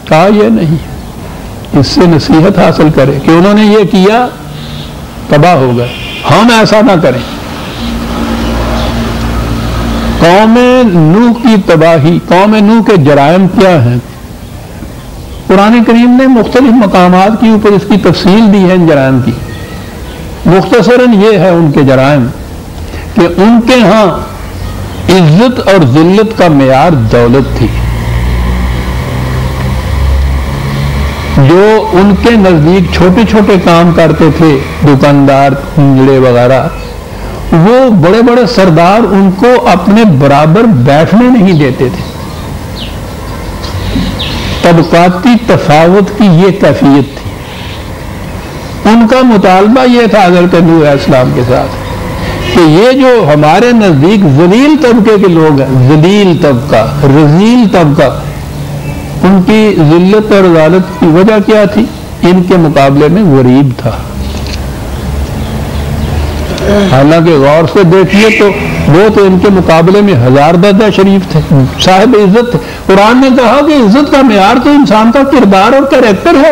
[SPEAKER 1] کہا یہ نہیں، اس سے نصیحت حاصل کرے کہ انہوں نے یہ کیا تباہ ہو گئے، ہم ایسا نہ کریں۔ قوم نوح کی تباہی، قوم نوح کے جرائم کیا ہیں؟ قرآن کریم نے مختلف مقامات کے اوپر اس کی تفصیل دی ہے ان جرائم کی۔ مختصراً یہ ہے ان کے جرائم کہ ان کے ہاں عزت اور ذلت کا معیار دولت تھی، جو ان کے نزدیک چھوٹے چھوٹے کام کرتے تھے، دکاندار، کنجڑے وغیرہ، وہ بڑے بڑے سردار ان کو اپنے برابر بیٹھنے نہیں دیتے تھے۔ طبقاتی تفاوت کی یہ کیفیت تھی۔ ان کا مطالبہ یہ تھا حضرت نوح علیہ السلام کے ساتھ کہ یہ جو ہمارے نزدیک ذلیل طبقے کے لوگ ہیں، ذلیل طبقہ، رذیل طبقہ، ان کی ذلت اور ذلت کی وجہ کیا تھی؟ ان کے مقابلے میں غریب تھا۔ حالانکہ غور سے دیکھیے تو وہ تو ان کے مقابلے میں ہزار درجہ شریف تھے، صاحب عزت تھے۔ قرآن نے کہا کہ عزت کا معیار تو انسان کا کردار اور کریکٹر ہے۔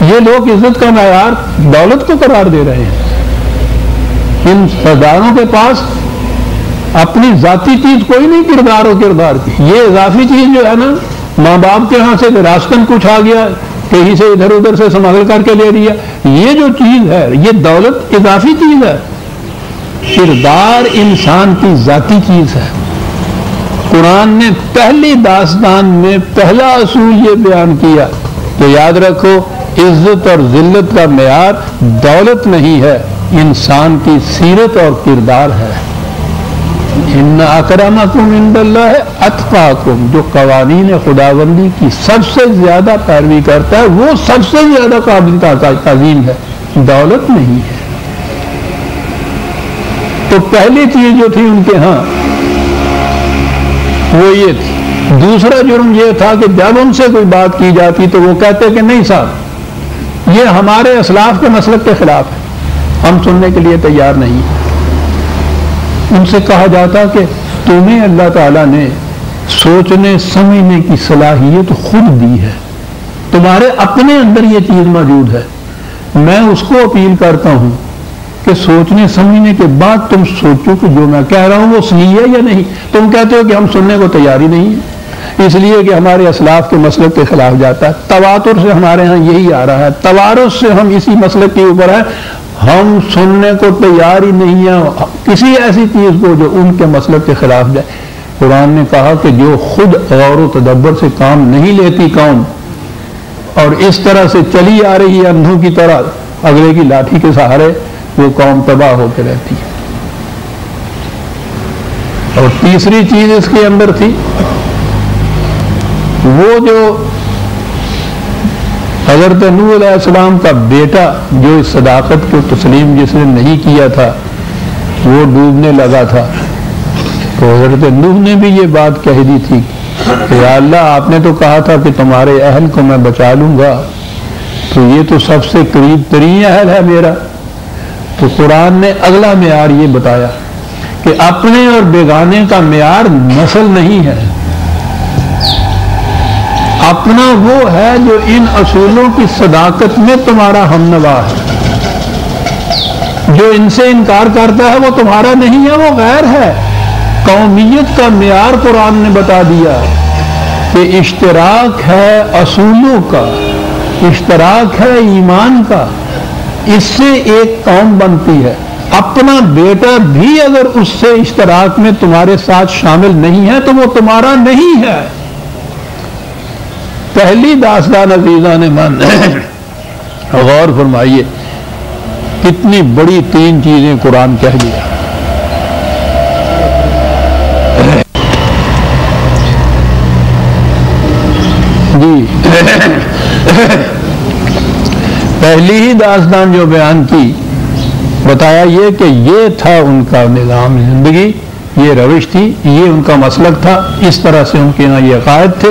[SPEAKER 1] یہ لوگ عزت کا معیار دولت کو قرار دے رہے ہیں۔ ان سرداروں کے پاس اپنی ذاتی چیز کوئی نہیں کردار و کردار کی، یہ اضافی چیز جو ہے نا، ماں باپ کے ہاں سے وراثتاً کچھ آ گیا، کہیں سے ادھر ادھر سے سنبھال کر کے لے لیا، یہ جو چیز ہے یہ دولت اضافی چیز ہے، کردار انسان کی ذاتی چیز ہے۔ قرآن نے پہلی داستان میں پہلا اصول یہ بیان کیا کہ یاد رکھو عزت اور ذلت کا معیار دولت نہیں ہے، انسان کی سیرت اور کردار ہے۔ ان اکرمکم عند اللہ اتقاکم، جو قوانین خداوندی کی سب سے زیادہ پیروی کرتا ہے وہ سب سے زیادہ قابل تعظیم ہے، دولت نہیں ہے۔ تو پہلی چیز جو تھی ان کے ہاں وہ یہ تھی۔ دوسرا جرم یہ تھا کہ جب ان سے کوئی بات کی جاتی تو وہ کہتے کہ نہیں صاحب یہ ہمارے اسلاف کے مسلک کے خلاف ہے، ہم سننے کے لیے تیار نہیں۔ ان سے کہا جاتا کہ تمہیں اللہ تعالیٰ نے سوچنے سمجھنے کی صلاحیت خود دی ہے، تمہارے اپنے اندر یہ چیز موجود ہے، میں اس کو اپیل کرتا ہوں کہ سوچنے سمجھنے کے بعد تم سوچو کہ جو میں کہہ رہا ہوں وہ صحیح ہے یا نہیں۔ تم کہتے ہو کہ ہم سننے کو تیار ہی نہیں ہے، اس لیے کہ ہمارے اسلاف کے مسلک کے خلاف جاتا ہے۔ تواتر سے ہمارے ہاں یہی آ رہا ہے، توارث سے ہم اسی مسلک کے اوپر ہیں، ہم سننے کو تیار ہی نہیں ہیں کسی ایسی چیز کو جو ان کے مسلک کے خلاف جائے۔ قرآن نے کہا کہ جو خود غور و تدبر سے کام نہیں لیتی قوم اور اس طرح سے چلی آ رہی ہے اندھوں کی طرح اگلے کی لاٹھی کے سہارے، وہ قوم تباہ ہو کے رہتی ہے۔ اور تیسری چیز اس کے اندر تھی، وہ جو حضرت نوح علیہ السلام کا بیٹا جو اس صداقت کو تسلیم جس نے نہیں کیا تھا وہ ڈوبنے لگا تھا، تو حضرت نوح نے بھی یہ بات کہہ دی تھی کہ یا اللہ آپ نے تو کہا تھا کہ تمہارے اہل کو میں بچا لوں گا، تو یہ تو سب سے قریب ترین اہل ہے میرا۔ تو قرآن نے اگلا معیار یہ بتایا کہ اپنے اور بیگانے کا معیار نسل نہیں ہے، اپنا وہ ہے جو ان اصولوں کی صداقت میں تمہارا ہمنوا ہے، جو ان سے انکار کرتا ہے وہ تمہارا نہیں ہے، وہ غیر ہے۔ قومیت کا معیار قرآن نے بتا دیا کہ اشتراک ہے اصولوں کا، اشتراک ہے ایمان کا، اس سے ایک قوم بنتی ہے۔ اپنا بیٹا بھی اگر اس سے اشتراک میں تمہارے ساتھ شامل نہیں ہے تو وہ تمہارا نہیں ہے۔ پہلی داستان عزیزان من غور فرمائیے کتنی بڑی 3 چیزیں قرآن کہہ دیا. جی پہلی ہی داستان جو بیان کی بتایا یہ کہ یہ تھا ان کا نظام زندگی، یہ روش تھی، یہ ان کا مسلک تھا، اس طرح سے ان کے یہاں یہ عقائد تھے،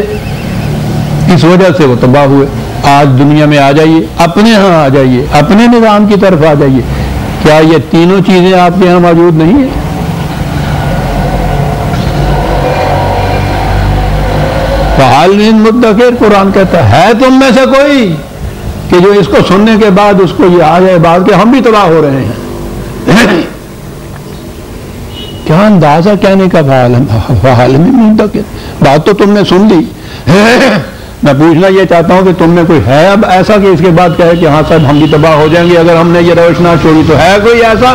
[SPEAKER 1] اس وجہ سے وہ تباہ ہوئے. آج دنیا میں آ جائیے، اپنے ہاں آ جائیے، اپنے نظام کی طرف آ جائیے، کیا یہ تینوں چیزیں آپ کے یہاں موجود نہیں ہیں؟ فعالین مدکر قرآن کہتا ہے تم میں سے کوئی کہ جو اس کو سننے کے بعد اس کو یہ آ جائے بات کہ ہم بھی تباہ ہو رہے ہیں. کیا اندازہ کہنے کا فعالین مدکر، بات تو تم نے سن لی. میں پوچھنا یہ چاہتا ہوں کہ تم میں کوئی ہے اب ایسا کہ اس کے بعد کہے کہ ہاں صاحب ہم بھی تباہ ہو جائیں گے اگر ہم نے یہ روش نہ چھوڑی؟ تو ہے کوئی ایسا؟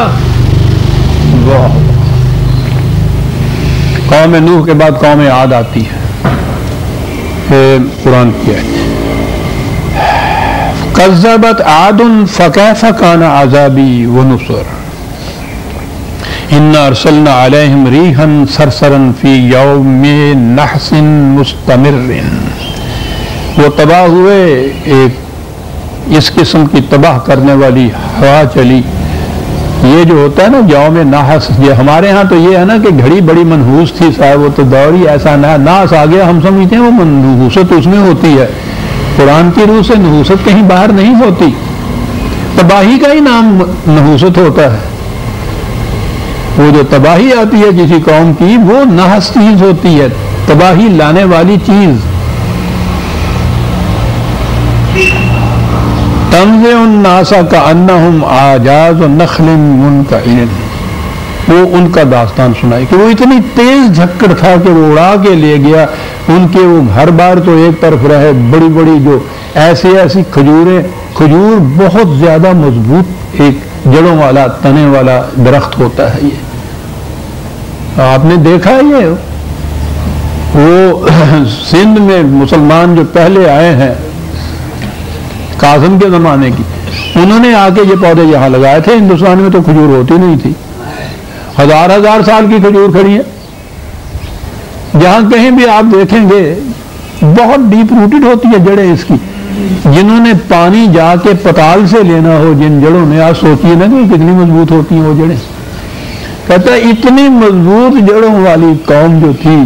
[SPEAKER 1] قوم نوح کے بعد قوم عاد آتی ہے. قرآن کی ہے کذبت عاد فکیف کان عذابی ونصر انا ارسلنا علیہم ریحا صرصرا فی یوم نحس مستمر. وہ تباہ ہوئے، ایک اس قسم کی تباہ کرنے والی ہوا چلی. یہ جو ہوتا ہے نا یوم نحس، یہ ہمارے ہاں تو یہ ہے نا کہ گھڑی بڑی منحوس تھی صاحب، وہ تو دور ہی ایسا نحس آ گیا. ہم سمجھتے ہیں وہ منحوست اس میں ہوتی ہے، قرآن کی روح سے نحوست کہیں باہر نہیں ہوتی، تباہی کا ہی نام نحوست ہوتا ہے. وہ جو تباہی آتی ہے کسی قوم کی وہ نحس چیز ہوتی ہے، تباہی لانے والی چیز. تنزع الناس کأنہم اعجاز نخل منقعر. وہ ان کا داستان سنائی کہ وہ اتنی تیز جھکڑ تھا کہ وہ اڑا کے لے گیا ان کے وہ گھر بار تو ایک طرف رہے، بڑی بڑی جو ایسی کھجوریں، کھجور بہت زیادہ مضبوط ایک جڑوں والا تنے والا درخت ہوتا ہے. یہ آپ نے دیکھا یہ وہ سندھ میں مسلمان جو پہلے آئے ہیں کاظم کے زمانے کی، انہوں نے آ کے یہ پودے یہاں لگائے تھے. ہندوستان میں تو کھجور ہوتی نہیں تھی، ہزار سال کی کھجور کھڑی ہے. جہاں کہیں بھی آپ دیکھیں گے بہت ڈیپ روٹڈ ہوتی ہے جڑیں اس کی. جنہوں نے پانی جا کے پتال سے لینا ہو جن جڑوں نے، آج سوچیے نا کہ کتنی مضبوط ہوتی ہیں وہ جڑیں. کہتا ہے اتنی مضبوط جڑوں والی قوم جو تھی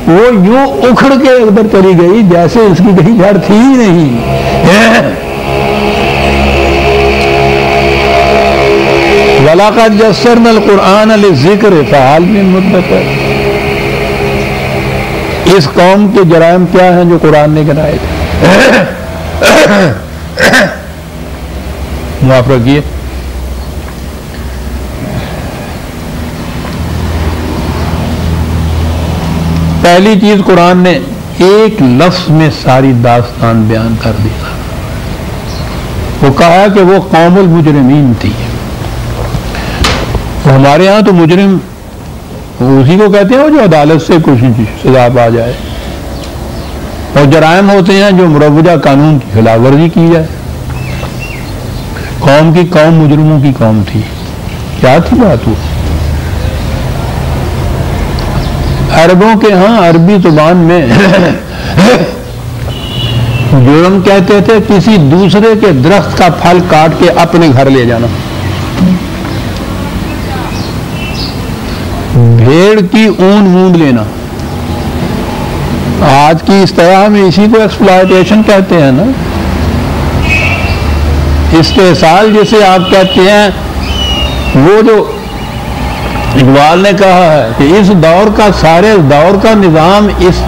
[SPEAKER 1] وہ یوں اکھڑ کے ادھر چلی گئی جیسے اس کی کہیں جڑ تھی ہی نہیں. وَلَقَدْ يَسَّرْنَا الْقُرْآنَ لِلذِّكْرِ فَهَلْ مِن مُدَّكِرٍ. اس قوم کے جرائم کیا ہیں جو قرآن نے گنائے تھے؟ معاف رکھیے. پہلی چیز قرآن نے ایک لفظ میں ساری داستان بیان کر دیا. وہ کہا کہ وہ قوم المجرمین تھی. ہمارے ہاں تو مجرم اسی کو کہتے ہیں جو عدالت سے کچھ سزا پا جائے، اور جرائم ہوتے ہیں جو مروجہ قانون کی خلاف ورزی کی جائے. قوم کی قوم مجرموں کی قوم تھی. کیا تھی بات؟ وہ عربوں کے ہاں عربی زبان میں جرم کہتے تھے کسی دوسرے کے درخت کا پھل کاٹ کے اپنے گھر لے جانا. بھیڑ کی اون مونڈ لینا. آج کی اصطلاح میں اسی کو ایکسپلائٹیشن کہتے ہیں نا. استحصال جسے آپ کہتے ہیں، وہ جو اقبال نے کہا ہے کہ اس دور کا سارے دور کا نظام اس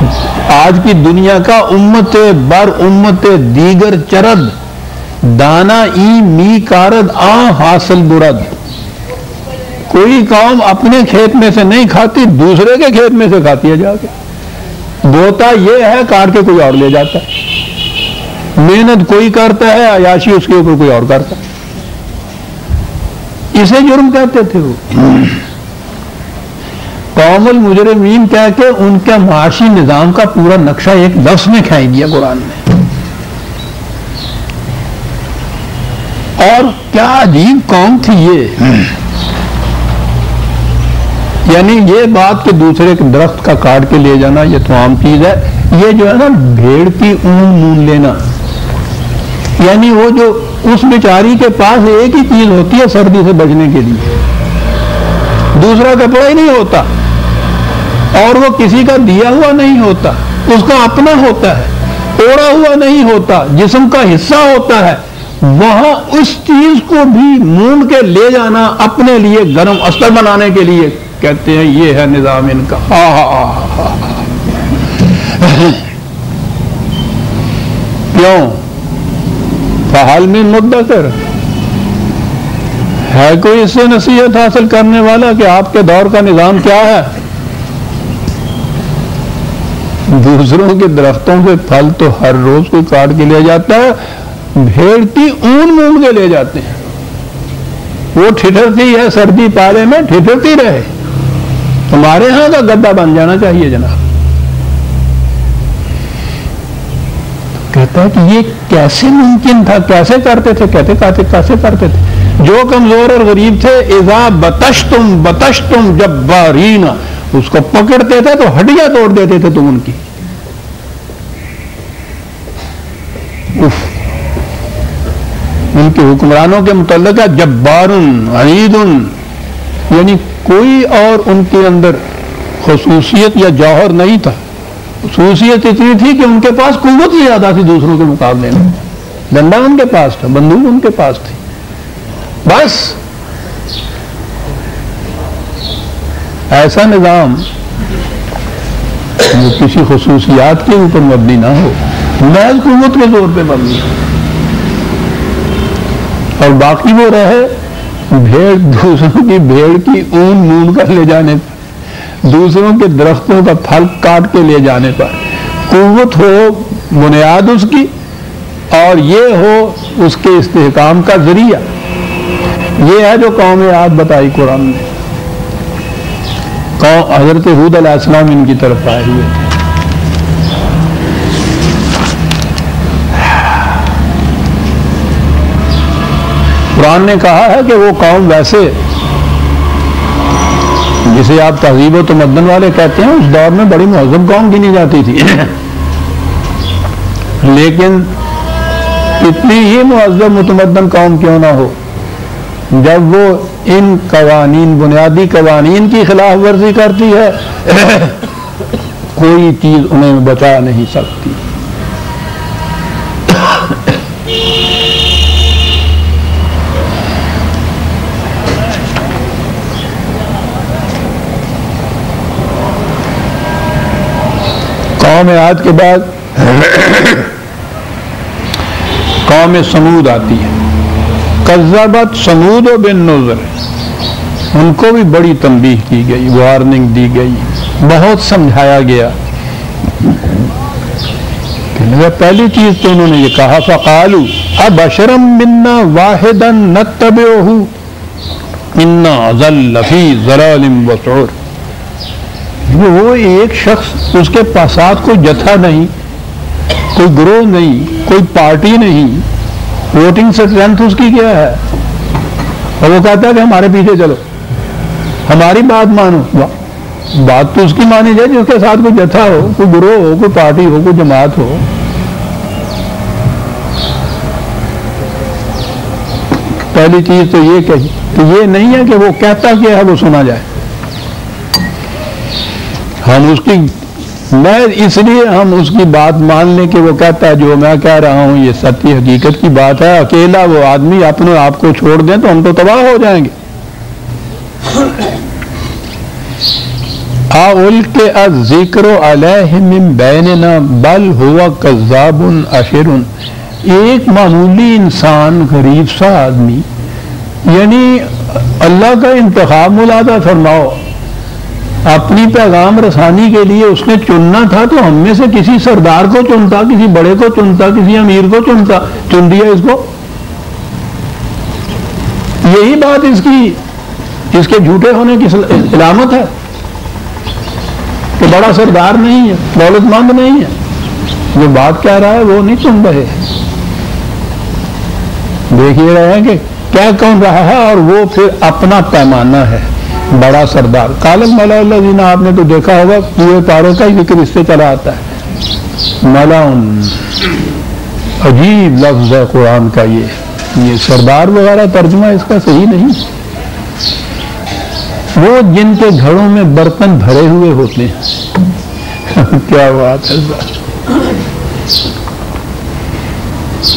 [SPEAKER 1] آج کی دنیا کا امت بر امت دیگر چرد دانا ای می کارد آ حاصل برد. کوئی قوم اپنے کھیت میں سے نہیں کھاتی، دوسرے کے کھیت میں سے کھاتی ہے جا کے. بوتا یہ ہے کاٹ کے کوئی اور لے جاتا ہے. محنت کوئی کرتا ہے، عیاشی اس کے اوپر کوئی اور کرتا ہے. اسے جرم کہتے تھے وہ. قوم المجرمین کہہ کے ان کے معاشی نظام کا پورا نقشہ ایک لفظ میں کھینچ دیا قرآن نے. اور کیا عجیب قوم تھی یہ. یعنی یہ بات کہ دوسرے کے درخت کا کاٹ کے لے جانا یہ تو عام چیز ہے. یہ جو ہے نا بھیڑ کی اون لینا، یعنی وہ جو اس بیچاری کے پاس ایک ہی چیز ہوتی ہے سردی سے بچنے کے لیے، دوسرا کپڑا ہی نہیں ہوتا، اور وہ کسی کا دیا ہوا نہیں ہوتا، اس کا اپنا ہوتا ہے، اوڑا ہوا نہیں ہوتا، جسم کا حصہ ہوتا ہے. وہاں اس چیز کو بھی مونڈ کے لے جانا اپنے لیے گرم استر بنانے کے لیے، کہتے ہیں یہ ہے نظام ان کا. کیوں؟ فحل من مدکر، ہے کوئی اس سے نصیحت حاصل کرنے والا کہ آپ کے دور کا نظام کیا ہے؟ دوسروں کے درختوں سے پھل تو ہر روز کوئی کاٹ کے لے جاتا ہے، بھیڑ کی اون مونڈ کے لے جاتے ہیں. وہ ٹھٹرتی ہے سردی پالے میں، ٹھٹرتی رہے. ہمارے ہاں کا گدا بن جانا چاہیے جناب. کہتا ہے کہ یہ کیسے ممکن تھا، کیسے کرتے تھے؟ کیسے کرتے تھے؟ جو کمزور اور غریب تھے، اذا بطشتم بطشتم جبارین، اس کو پکڑتے تھے تو ہڈیاں توڑ دیتے تھے تم ان کی. ان کے حکمرانوں کے متعلق جبارن عنیدن، یعنی کوئی اور ان کے اندر خصوصیت یا جوہر نہیں تھا. خصوصیت اتنی تھی کہ ان کے پاس قوت زیادہ تھی دوسروں کے مقابلے میں. ڈنڈا ان کے پاس تھا، بندوق ان کے پاس تھی. بس ایسا نظام جو کسی خصوصیات کے اوپر مبنی نہ ہو، محض قوت کے زور پہ مبنی ہو، اور باقی وہ رہے بھیڑ، دوسروں کی بھیڑ کی اون مونڈ کر لے جانے پر، دوسروں کے درختوں کا پھل کاٹ کے لے جانے پر. قوت ہو بنیاد اس کی، اور یہ ہو اس کے استحکام کا ذریعہ. یہ ہے جو قوم عاد بتائی قرآن نے. حضرت ہود علیہ السلام ان کی طرف آئے ہوئے تھے. قرآن نے کہا ہے کہ وہ قوم ویسے جسے آپ تہذیب و تمدن والے کہتے ہیں، اس دور میں بڑی مہذب قوم گنی جاتی تھی. لیکن اتنی ہی مہذب متمدن قوم کیوں نہ ہو، جب وہ ان قوانین، بنیادی قوانین کی خلاف ورزی کرتی ہے، کوئی چیز انہیں بچا نہیں سکتی. قوم عاد کے بعد قوم سمود آتی ہے. کذبت سمود و بالنذر، ان کو بھی بڑی تنبیہ کی گئی، وارننگ دی گئی، بہت سمجھایا گیا. پہلی چیز تو انہوں نے یہ کہا فقالوا ابشرا منا واحدا نتبعه انا ضل فی ضلال وسعور. وہ ایک شخص، اس کے پاسات کوئی جتھا نہیں، کوئی گروہ نہیں، کوئی پارٹی نہیں، ووٹنگ اسٹرینتھ اس کی کیا ہے، اور وہ کہتا ہے کہ ہمارے پیچھے چلو، ہماری بات مانو. بات تو اس کی مانی جائے جس کے ساتھ کوئی جتھا ہو، کوئی گروہ ہو، کوئی پارٹی ہو، کوئی جماعت ہو. پہلی چیز تو یہ کہی کہ یہ نہیں ہے کہ وہ کہتا کیا ہے وہ سنا جائے. ہم اس کی اس لیے ہم اس کی بات مان لیں کہ وہ کہتا ہے جو میں کہہ رہا ہوں یہ سچی حقیقت کی بات ہے. اکیلا وہ آدمی اپنے آپ کو چھوڑ دیں تو ہم تو تباہ ہو جائیں گے. اُلْقِیَ الذِّکْرُ عَلَیْهِ مِن بَیْنِنَا بَلْ هُوَ کَذَّابٌ أَشِرٌ. ایک معمولی انسان، غریب سا آدمی، یعنی اللہ کا انتخاب ملاحظہ فرماؤ، اپنی پیغام رسانی کے لیے اس نے چننا تھا تو ہم میں سے کسی سردار کو چنتا، کسی بڑے کو چنتا، کسی امیر کو چنتا، چن دیا اس کو. یہی بات اس کے جھوٹے ہونے کی علامت ہے. کہ بڑا سردار نہیں ہے، دولت مند نہیں ہے، جو بات کہہ رہا ہے وہ نہیں سن رہے، دیکھ ہی رہے ہیں کہ کیا کون رہا ہے، اور وہ پھر اپنا پیمانہ ہے بڑا سردار۔ قال الملأ الذین، آپ نے تو دیکھا ہوگا پورے پارے کا ذکر اس سے چلا آتا ہے، ملعن، عجیب لفظ ہے قرآن کا، یہ سردار وغیرہ ترجمہ اس کا صحیح نہیں، وہ جن کے گھروں میں برتن بھرے ہوئے ہوتے ہیں کیا بات ہے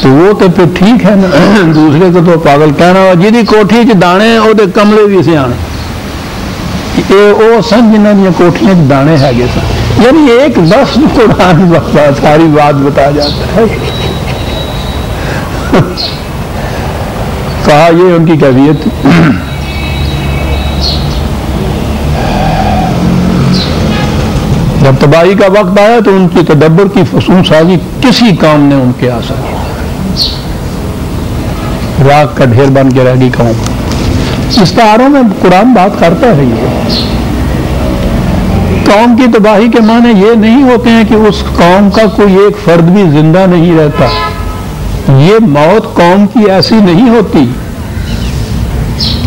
[SPEAKER 1] تو وہ تو پھر ٹھیک ہے نا، دوسرے کو تو پاگل کہنا ہوا جی کوٹھی چ دانے وہ کملے بھی سے آنے، وہ سن جنہوں نے کوٹھیاں دانے ہے گے سن، یعنی ایک لفظ قرآن ساری بات بتا جاتا ہے۔ کہا یہ ان کی کیفیت تھی۔ جب تباہی کا وقت آیا تو ان کی تدبر کی فسون سازی کسی کام نے ان کے آ سکی، راک کا ڈھیر بن کے رہ گئی قوم۔ استعاروں میں قرآن بات کرتا ہے، یہ قوم کی تباہی کے معنی یہ نہیں ہوتے ہیں کہ اس قوم کا کوئی ایک فرد بھی زندہ نہیں رہتا، یہ موت قوم کی ایسی نہیں ہوتی۔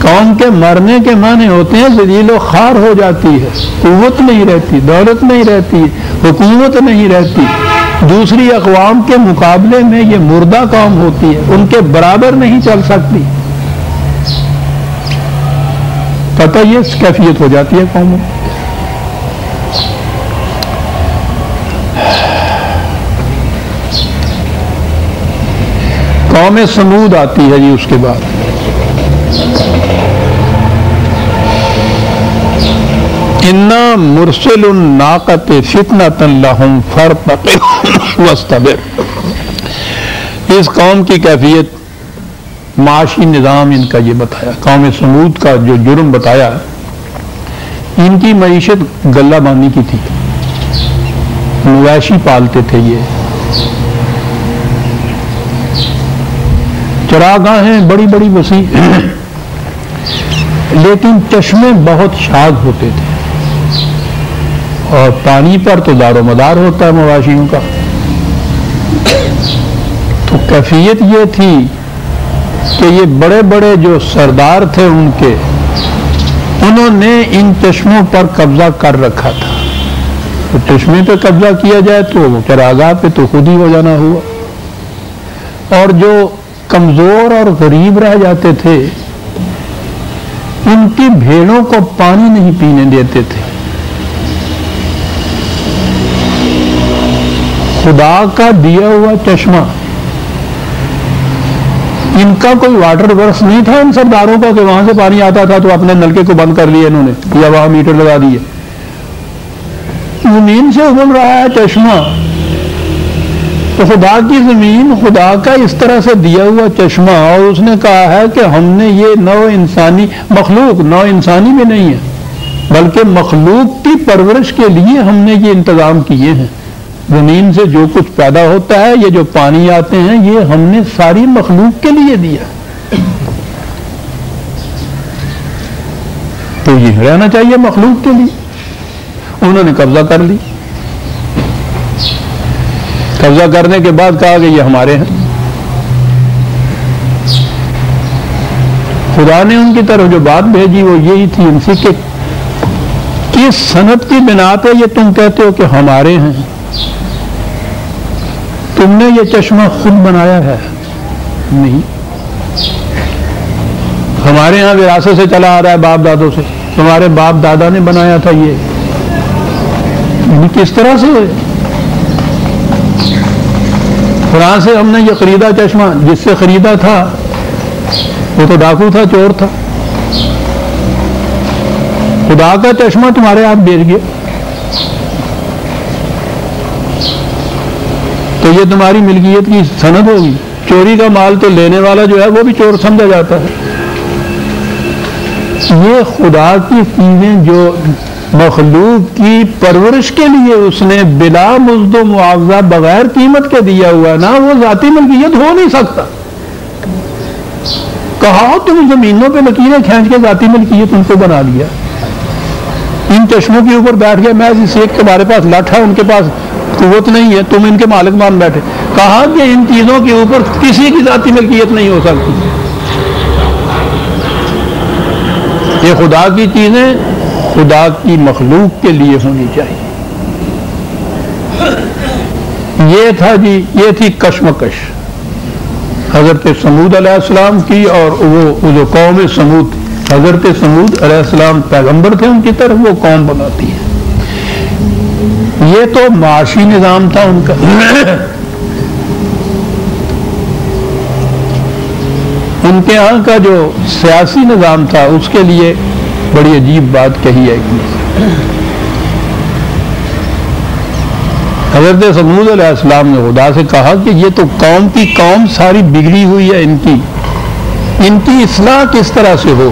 [SPEAKER 1] قوم کے مرنے کے معنی ہوتے ہیں ذلیل و خوار ہو جاتی ہے، قوت نہیں رہتی، دولت نہیں رہتی، حکومت نہیں رہتی، دوسری اقوام کے مقابلے میں یہ مردہ قوم ہوتی ہے، ان کے برابر نہیں چل سکتی، پتہ یہ کیفیت ہو جاتی ہے قوموں۔ قوم سمود آتی ہے جی اس کے بعد، انا مرسل الناقۃ فتنۃ لہم فارتقب واصطبر۔ اس قوم کی کیفیت، معاشی نظام ان کا یہ بتایا، قوم سمود کا جو جرم بتایا، ان کی معیشت غلہ بانی کی تھی، مویشی پالتے تھے، یہ چراگاہیں بڑی بڑی وسیع، لیکن چشمے بہت شاد ہوتے تھے، اور پانی پر تو دار و مدار ہوتا ہے مواشیوں کا۔ تو کیفیت یہ تھی کہ یہ بڑے بڑے جو سردار تھے ان کے، انہوں نے ان چشموں پر قبضہ کر رکھا تھا، تو چشمے پہ قبضہ کیا جائے تو چراگاہ پہ تو خود ہی ہو جانا ہوا، اور جو کمزور اور غریب رہ جاتے تھے ان کی بھیڑوں کو پانی نہیں پینے دیتے تھے۔ خدا کا دیا ہوا چشمہ، ان کا کوئی واٹر ورکس نہیں تھا ان سرداروں کا کہ وہاں سے پانی آتا تھا تو اپنے نلکے کو بند کر لیا انہوں نے، یا وہاں میٹر لگا دیے، زمین سے ابل رہا ہے چشمہ، تو خدا کی زمین، خدا کا اس طرح سے دیا ہوا چشمہ، اور اس نے کہا ہے کہ ہم نے یہ نو انسانی مخلوق، نو انسانی بھی نہیں ہے بلکہ مخلوق کی پرورش کے لیے ہم نے یہ انتظام کیے ہیں، زمین سے جو کچھ پیدا ہوتا ہے، یہ جو پانی آتے ہیں، یہ ہم نے ساری مخلوق کے لیے دیا، تو یہ رہنا چاہیے مخلوق کے لیے۔ انہوں نے قبضہ کر لی، قبضہ کرنے کے بعد کہا کہ یہ ہمارے ہیں۔ خدا نے ان کی طرف جو بات بھیجی وہ یہی تھی ان سے کہ کس صنعت کی بنا پہ یہ تم کہتے ہو کہ ہمارے ہیں؟ تم نے یہ چشمہ خود بنایا ہے؟ نہیں، ہمارے ہاں وراثت سے چلا آ رہا ہے، باپ دادوں سے، تمہارے باپ دادا نے بنایا تھا یہ، کس طرح سے؟ فراں سے ہم نے یہ خریدا چشمہ، جس سے خریدا تھا وہ تو ڈاکو تھا، چور تھا، خدا کا چشمہ تمہارے ہاتھ بیچ گیا، تو یہ تمہاری ملکیت کی سند ہوگی۔ چوری کا مال تو لینے والا جو ہے وہ بھی چور سمجھا جاتا ہے۔ یہ خدا کی چیزیں جو مخلوق کی پرورش کے لیے اس نے بلا مزد و معاوضہ بغیر قیمت کے دیا ہوا نا، وہ ذاتی ملکیت ہو نہیں سکتا۔ کہا تم زمینوں پہ لکیریں کھینچ کے ذاتی ملکیت ان کو بنا دیا، ان چشموں کے اوپر بیٹھ گیا، میں اس ایک تمہارے پاس لٹ ہے، ان کے پاس قوت نہیں ہے، تم ان کے مالک مان بیٹھے. کہا کہ ان چیزوں کے اوپر کسی کی ذاتی ملکیت نہیں ہو سکتی. یہ خدا کی چیزیں خدا کی مخلوق کے لیے ہونی چاہیے. یہ تھا جی، یہ تھی کشمکش حضرت سمود علیہ السلام کی. اور وہ جو قوم سمود، حضرت سمود علیہ السلام پیغمبر تھے، ان کی طرف وہ قوم بناتی ہے. یہ تو معاشی نظام تھا ان کا. ان کے یہاں کا جو سیاسی نظام تھا اس کے لیے بڑی عجیب بات کہی ہے. حضرت سمود علیہ السلام نے خدا سے کہا کہ یہ تو قوم کی قوم ساری بگڑی ہوئی ہے، ان کی اصلاح کس طرح سے ہو.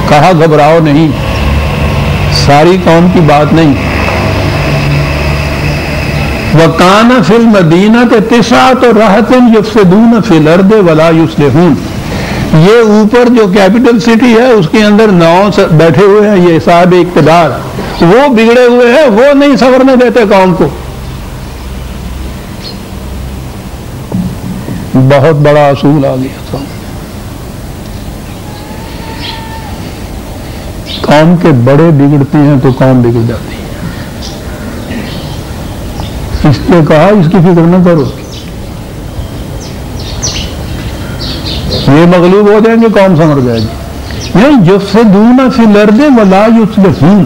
[SPEAKER 1] کہا گھبراؤ نہیں، ساری قوم کی بات نہیں. وَكَانَ فِي الْمَدِينَةِ تِسْعَةُ رَهْطٍ يُفْسِدُونَ فِي الْأَرْضِ وَلَا يُصْلِحُونَ. یہ اوپر جو کیپٹل سٹی ہے اس کے اندر 9 بیٹھے ہوئے ہیں، یہ صاحب اقتدار، وہ بگڑے ہوئے ہیں، وہ نہیں سنورنے دیتے قوم کو. بہت بڑا اصول آ گیا تھا. قوم کے بڑے بگڑتے ہیں تو قوم بگڑ جاتی ہے. اس نے کہا اس کی فکر نہ کرو، یہ مغلوب ہو جائیں گے قوم سمر جائے گی. نہیں، یفسدون فی الارض ولا یصلحون.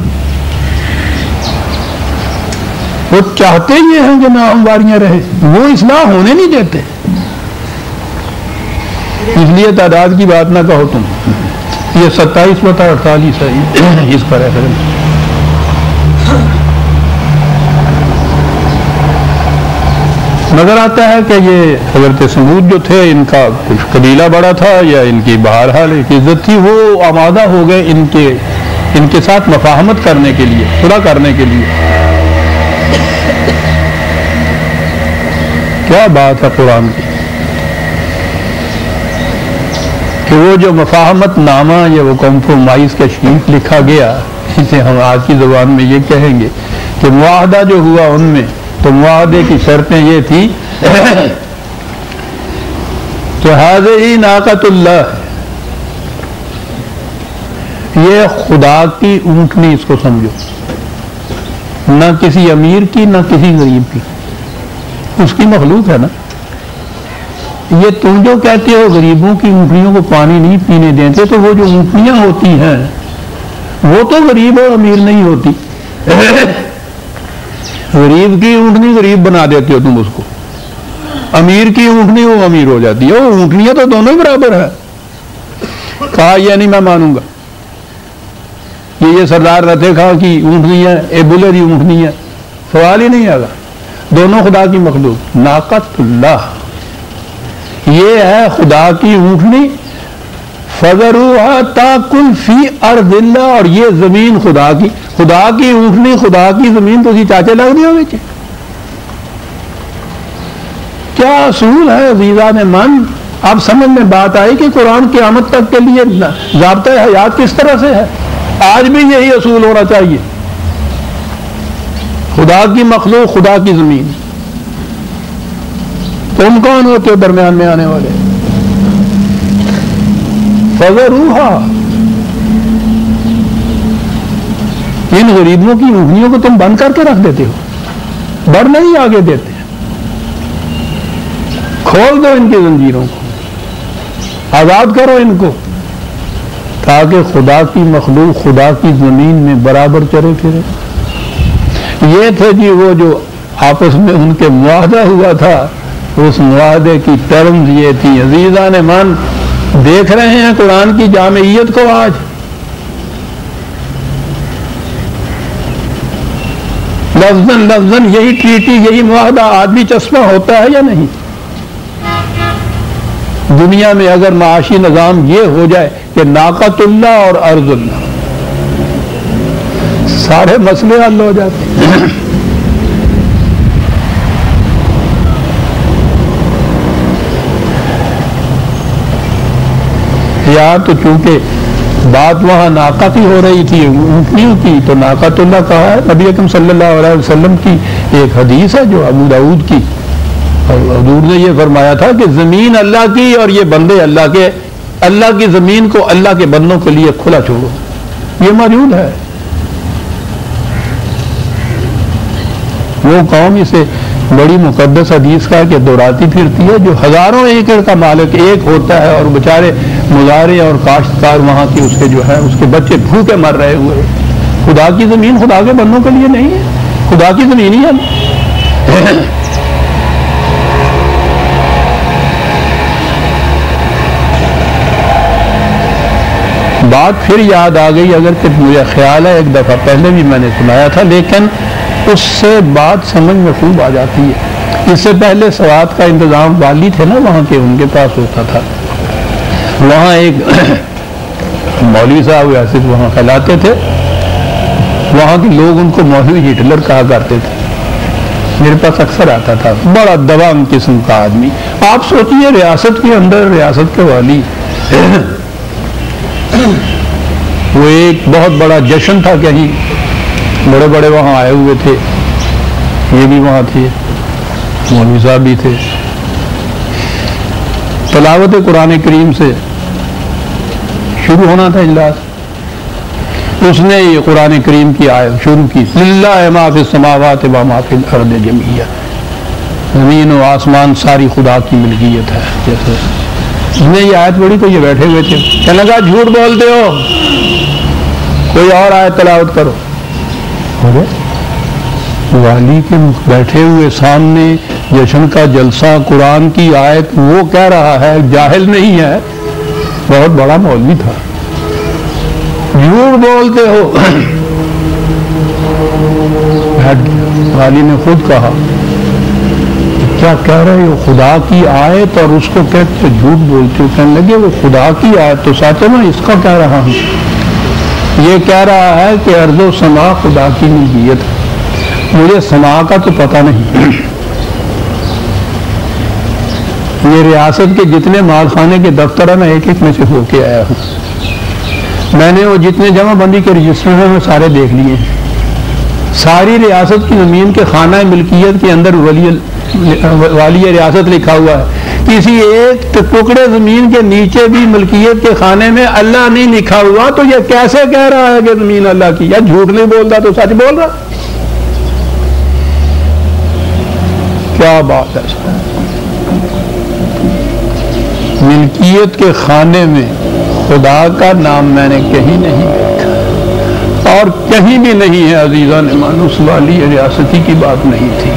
[SPEAKER 1] وہ چاہتے یہ ہیں کہ ناہمواریاں رہے، وہ اصلاح ہونے نہیں دیتے. اس لیے تعداد کی بات نہ کہو تم. یہ 27/48 ہے، اس پر ریفرنس. نظر آتا ہے کہ یہ حضرت سمود جو تھے، ان کا کچھ قبیلہ بڑا تھا یا ان کی بہرحال ایک عزت تھی، وہ آمادہ ہو گئے ان کے ساتھ مفاہمت کرنے کے لیے، صلح کرنے کے لیے. کیا بات ہے قرآن کی کہ وہ جو مفاہمت نامہ یا وہ کمپرومائز کا شیٹ لکھا گیا، اسے ہم آج کی زبان میں یہ کہیں گے کہ معاہدہ جو ہوا ان میں، تو معاہدے کی شرطیں یہ تھی کہ ہذہ ناقۃ اللہ، یہ خدا کی اونٹنی، اس کو سمجھو، نہ کسی امیر کی نہ کسی غریب کی، اس کی مخلوق ہے نا. یہ تم جو کہتے ہو غریبوں کی اونٹنیوں کو پانی نہیں پینے دیتے، تو وہ جو اونٹنیاں ہوتی ہیں وہ تو غریب اور امیر نہیں ہوتی. غریب کی اونٹنی غریب بنا دیتے ہو تم اس کو، امیر کی اونٹنی وہ امیر ہو جاتی ہے. وہ اونٹنیاں تو دونوں ہی برابر ہیں. کہا یہ نہیں میں مانوں گا، یہ سردار رتے خان کی اونٹنی ہے، ایبولے کی اونٹنی ہے، سوال ہی نہیں آگا. دونوں خدا کی مخلوق. ناقۃ اللہ، یہ ہے خدا کی اونٹنی. فَذَرُوهَا تَأْكُلْ فِي أَرْضِ اللَّهِ، اور یہ زمین خدا کی اونٹنی، خدا کی زمین تو اسی چاچے لگ رہی ہوگی. کیا اصول ہے عزیزان من. اب سمجھ میں بات آئی کہ قرآن قیامت تک کے لیے ضابطۂ حیات کس طرح سے ہے. آج بھی یہی اصول ہونا چاہیے. خدا کی مخلوق، خدا کی زمین. تم کون ہوتے ہو درمیان میں آنے والے؟ فَذَرُوهَا، ان غریبوں کی اونٹنیوں کو تم بند کر کے رکھ دیتے ہو، بڑھ نہیں آگے دیتے. کھول دو ان کی زنجیروں کو، آزاد کرو ان کو، تاکہ خدا کی مخلوق خدا کی زمین میں برابر چرے پھرے. یہ تھے جی وہ جو آپس میں ان کے معاہدہ ہوا تھا. اس معاہدے کی ٹرمز یہ تھی. عزیزان من، دیکھ رہے ہیں قرآن کی جامعیت کو. آج لفظاً لفظاً یہی ٹریٹی، یہی معاہدہ آج بھی چسپاں ہوتا ہے یا نہیں؟ دنیا میں اگر معاشی نظام یہ ہو جائے کہ ناقۃ اللہ اور ارض اللہ، سارے مسئلے حل ہو جاتے ہیں. یا تو چونکہ بات وہاں ناقہ کی ہو رہی تھی، اونٹنیوں کی، تو ناقۃ اللہ کہا ہے نبی اکرم صلی اللہ علیہ وسلم کی ایک حدیث ہے جو ابو داؤد کی، اور حضور نے یہ فرمایا تھا کہ زمین اللہ کی اور یہ بندے اللہ کے، اللہ کی زمین کو اللہ کے بندوں کے لیے کھلا چھوڑو، یہ موجود ہے۔ وہ قوم اسے بڑی مقدس حدیث کا کہ دوراتی پھرتی ہے، جو ہزاروں ایکڑ کا مالک ایک ہوتا ہے، اور بیچارے مزارع اور کاشتکار وہاں کی اس کے جو ہے اس کے بچے بھوکے مر رہے ہوئے۔ خدا کی زمین خدا کے بندوں کے لیے نہیں ہے، خدا کی زمین ہی ہے۔ بات پھر یاد آ گئی، اگر کہ مجھے خیال ہے ایک دفعہ پہلے بھی میں نے سنایا تھا، لیکن اس سے بات سمجھ میں خوب آ جاتی ہے۔ اس سے پہلے سوات کا انتظام والی تھے نا وہاں کے، ان کے پاس ہوتا تھا۔ وہاں ایک مولوی صاحب ایسے وہاں کہلاتے تھے، وہاں کے لوگ ان کو مولوی ہٹلر کہا کرتے تھے۔ میرے پاس اکثر آتا تھا، بڑا دبنگ قسم کا آدمی۔ آپ سوچئے ریاست کے اندر ریاست کے والی، وہ ایک بہت بڑا جشن تھا، کہیں بڑے بڑے وہاں آئے ہوئے تھے، یہ بھی وہاں تھے، مولوی صاحب بھی تھے۔ تلاوت قرآن کریم سے شروع ہونا تھا اجلاس، اس نے یہ قرآن کریم کی آیت شروع کی، للہ ما فی السماوات و ما فی الارض جمیعا، زمین و آسمان ساری خدا کی ملکیت ہے۔ جیسے اس نے یہ آیت پڑھی تو یہ بیٹھے ہوئے تھے، کہنے لگا جھوٹ بولتے ہو، کوئی اور آیت تلاوت کرو۔ والی کے بیٹھے ہوئے سامنے جشن کا جلسہ، قرآن کی آیت وہ کہہ رہا ہے، جاہل نہیں ہے، بہت بڑا مولوی تھا، جھوٹ بولتے ہو۔ والی نے خود کہا کیا کہہ رہے ہو، خدا کی آیت اور اس کو کہتے ہو جھوٹ بولتے ہو؟ کہنے لگے وہ خدا کی آیت تو سچ ہے، میں اس کا کہہ رہا ہوں، یہ کہہ رہا ہے کہ ارض و سما خدا کی ملکیت ہے، مجھے سما کا تو پتہ نہیں۔ یہ ریاست کے جتنے مال خانے کے دفتر ہیں میں ایک ایک میں سے ہو کے آیا ہوں، میں نے وہ جتنے جمع بندی کے رجسٹر ہیں میں سارے دیکھ لیے ہیں۔ ساری ریاست کی زمین کے خانہ ملکیت کے اندر والی ریاست لکھا ہوا ہے، کسی ایک ٹکڑے زمین کے نیچے بھی ملکیت کے خانے میں اللہ نہیں لکھا ہوا، تو یہ کیسے کہہ رہا ہے کہ زمین اللہ کی؟ یا جھوٹ نہیں بولتا تو سچ بول رہا؟ کیا بات ہے! ملکیت کے خانے میں خدا کا نام میں نے کہیں نہیں دیکھا، اور کہیں بھی نہیں ہے عزیزان ایمان، اس والی ریاستی کی بات نہیں تھی۔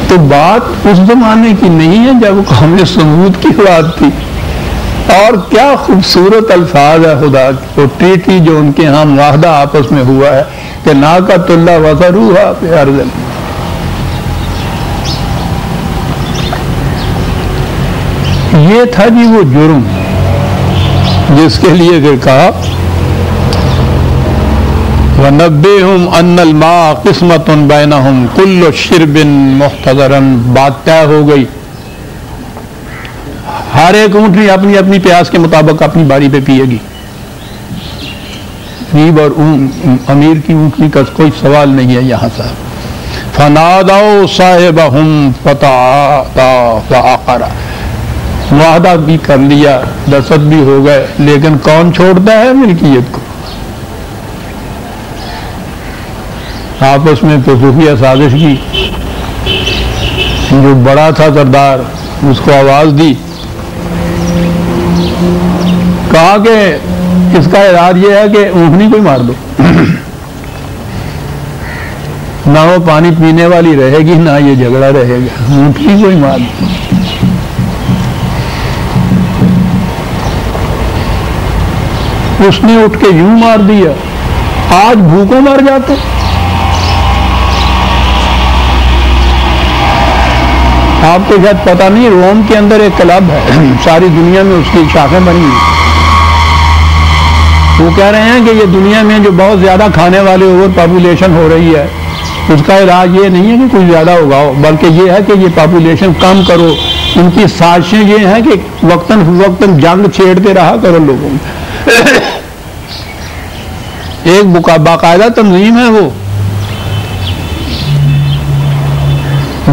[SPEAKER 1] تو بات اس زمانے کی نہیں ہے جب قوم سمود کی بات تھی، اور کیا خوبصورت الفاظ ہے خدا کی، وہ ٹریٹی جو ان کے ہاں معاہدہ آپس میں ہوا ہے کہ ناقۃ اللہ وذروھا فی ارض۔ یہ تھا جی وہ جرم جس کے لیے پھر کہا وَنَبِّئْهُمْ أَنَّ الْمَاءَ قِسْمَةٌ بَيْنَهُمْ كُلُّ شِرْبٍ مُحْتَضَرًا۔ بات طے ہو گئی، ہر ایک اونٹنی اپنی اپنی پیاس کے مطابق اپنی باری پہ پیے گی، غریب اور امیر کی اونٹنی کا کوئی سوال نہیں ہے یہاں سے۔ فَنَادَوْا صَاحِبَهُمْ فَتَعَاطَىٰ فَعَقَرَ، معاہدہ بھی کر لیا، دستخط بھی ہو گئے، لیکن کون چھوڑتا ہے ملکیت کو؟ آپس میں تو خفیہ سازش کی، جو بڑا تھا سردار اس کو آواز دی، کہا کہ اس کا اراد یہ ہے کہ اونٹنی کو ہی مار دو، نہ وہ پانی پینے والی رہے گی نہ یہ جھگڑا رہے گا، اونٹنی کو ہی مار دو۔ اس نے اٹھ کے یوں مار دیا، آج بھوکوں مر جاتے۔ آپ کو شاید پتہ نہیں، روم کے اندر ایک کلب ہے، ساری دنیا میں اس کی شاخیں بنی ہوئی، وہ کہہ رہے ہیں کہ یہ دنیا میں جو بہت زیادہ کھانے والے اوور پاپولیشن ہو رہی ہے، اس کا علاج یہ نہیں ہے کہ کچھ زیادہ اگاؤ، بلکہ یہ ہے کہ یہ پاپولیشن کم کرو. ان کی سازشیں یہ ہیں کہ وقتاً فوقتاً جنگ چھیڑتے رہا کرو لوگوں میں. ایک باقاعدہ تنظیم ہے وہ.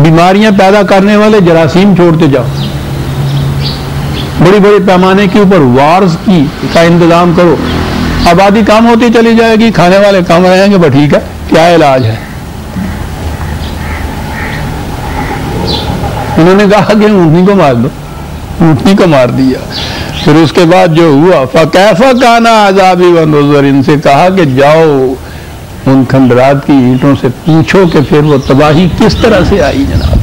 [SPEAKER 1] بیماریاں پیدا کرنے والے جراثیم چھوڑتے جاؤ، بڑی بڑے پیمانے کے اوپر وارز کا انتظام کرو. آبادی کم ہوتی چلی جائے گی، کھانے والے کم رہیں گے، بس ٹھیک ہے، کیا علاج ہے؟ انہوں نے کہا کہ اونٹنی کو مار دو، اونٹنی کو مار دیا. پھر اس کے بعد جو ہوا فَكَيْفَ كَانَ عَذَابِي وَنُذُرِ، ان سے کہا کہ جاؤ ان کھنڈرات کی اینٹوں سے پوچھو کہ پھر وہ تباہی کس طرح سے آئی جناب.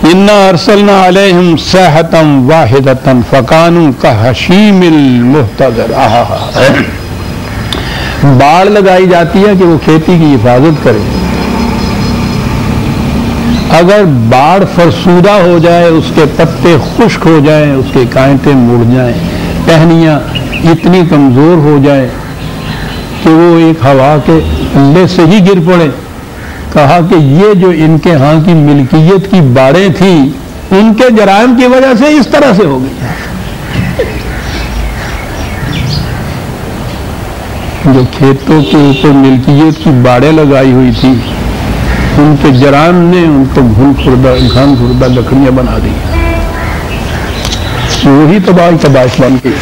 [SPEAKER 1] اِنَّا أَرْسَلْنَا عَلَيْهِمْ صَيْحَةً وَاحِدَةً فَكَانُوا كَحَشِيمِ الْمُحْتَظِرِ. باڑ لگائی جاتی ہے کہ وہ کھیتی کی حفاظت کرے. اگر باڑ فرسودہ ہو جائے، اس کے پتے خشک ہو جائیں، اس کے کانٹے مڑ جائیں، ٹہنیاں اتنی کمزور ہو جائیں کہ وہ ایک ہوا کے لے سے ہی گر پڑے. کہا کہ یہ جو ان کے ہاں کی ملکیت کی باڑیں تھیں، ان کے جرائم کی وجہ سے اس طرح سے ہو گئی. جو کھیتوں کے اوپر ملکیت کی باڑیں لگائی ہوئی تھی، ان کے جرائم نے ان کو گھن خوردہ لکڑیاں بنا دی. وہی تباہی بن گئی.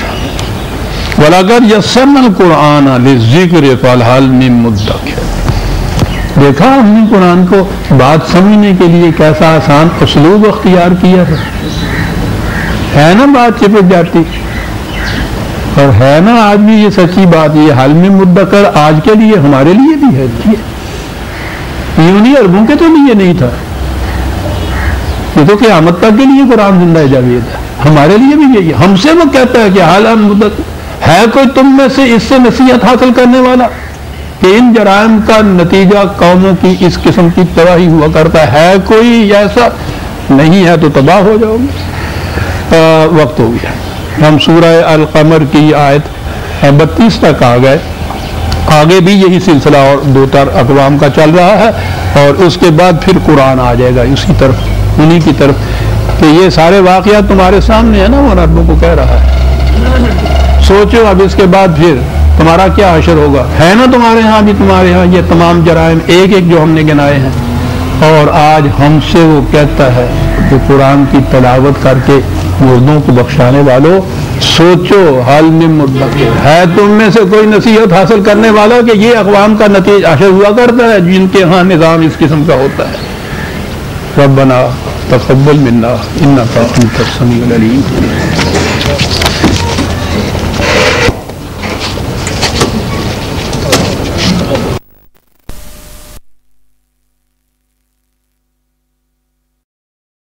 [SPEAKER 1] وَلَقَدْ يَسَّرْنَا الْقُرْآنَ لِلذِّكْرِ فَهَلْ مِن مُّدَّكِرٍ. دیکھا ہم نے قرآن کو بات سمجھنے کے لیے کیسا آسان اسلوب اختیار کیا ہے نا. بات چپک جاتی اور ہے نا آج بھی یہ سچی بات. یہ حل میں مدکر آج کے لیے ہمارے لیے بھی ہے. یونی عربوں کے تو لیے نہیں تھا، یہ تو قیامت تک کے لیے قرآن زندہ جاوید ہے. ہمارے لیے بھی یہی. ہم سے وہ کہتا ہے کہ حال مدکر ہے کوئی تم میں سے اس سے نصیحت حاصل کرنے والا کہ ان جرائم کا نتیجہ قوموں کی اس قسم کی تباہی ہوا کرتا ہے؟ کوئی ایسا نہیں ہے تو تباہ ہو جاؤ گے. وقت ہو گیا. ہم سورہ القمر کی آیت 32 تک آ گئے. آگے بھی یہی سلسلہ اور دو چار اقوام کا چل رہا ہے، اور اس کے بعد پھر قرآن آ جائے گا اسی طرف، انہی کی طرف کہ یہ سارے واقعات تمہارے سامنے ہیں نا. وہ ربوں کو کہہ رہا ہے سوچو اب اس کے بعد پھر تمہارا کیا حشر ہوگا. ہے نا تمہارے ہاں بھی، تمہارے ہاں یہ تمام جرائم ایک ایک جو ہم نے گنائے ہیں. اور آج ہم سے وہ کہتا ہے کہ قرآن کی تلاوت کر کے مردوں کو بخشانے والوں، سوچو حال میں مدکر ہے تم میں سے کوئی نصیحت حاصل کرنے والا کہ یہ اقوام کا نتیجہ حشر ہوا کرتا ہے جن کے ہاں نظام اس قسم کا ہوتا ہے. ربنا تقبل منا انک انت السمیع العلیم.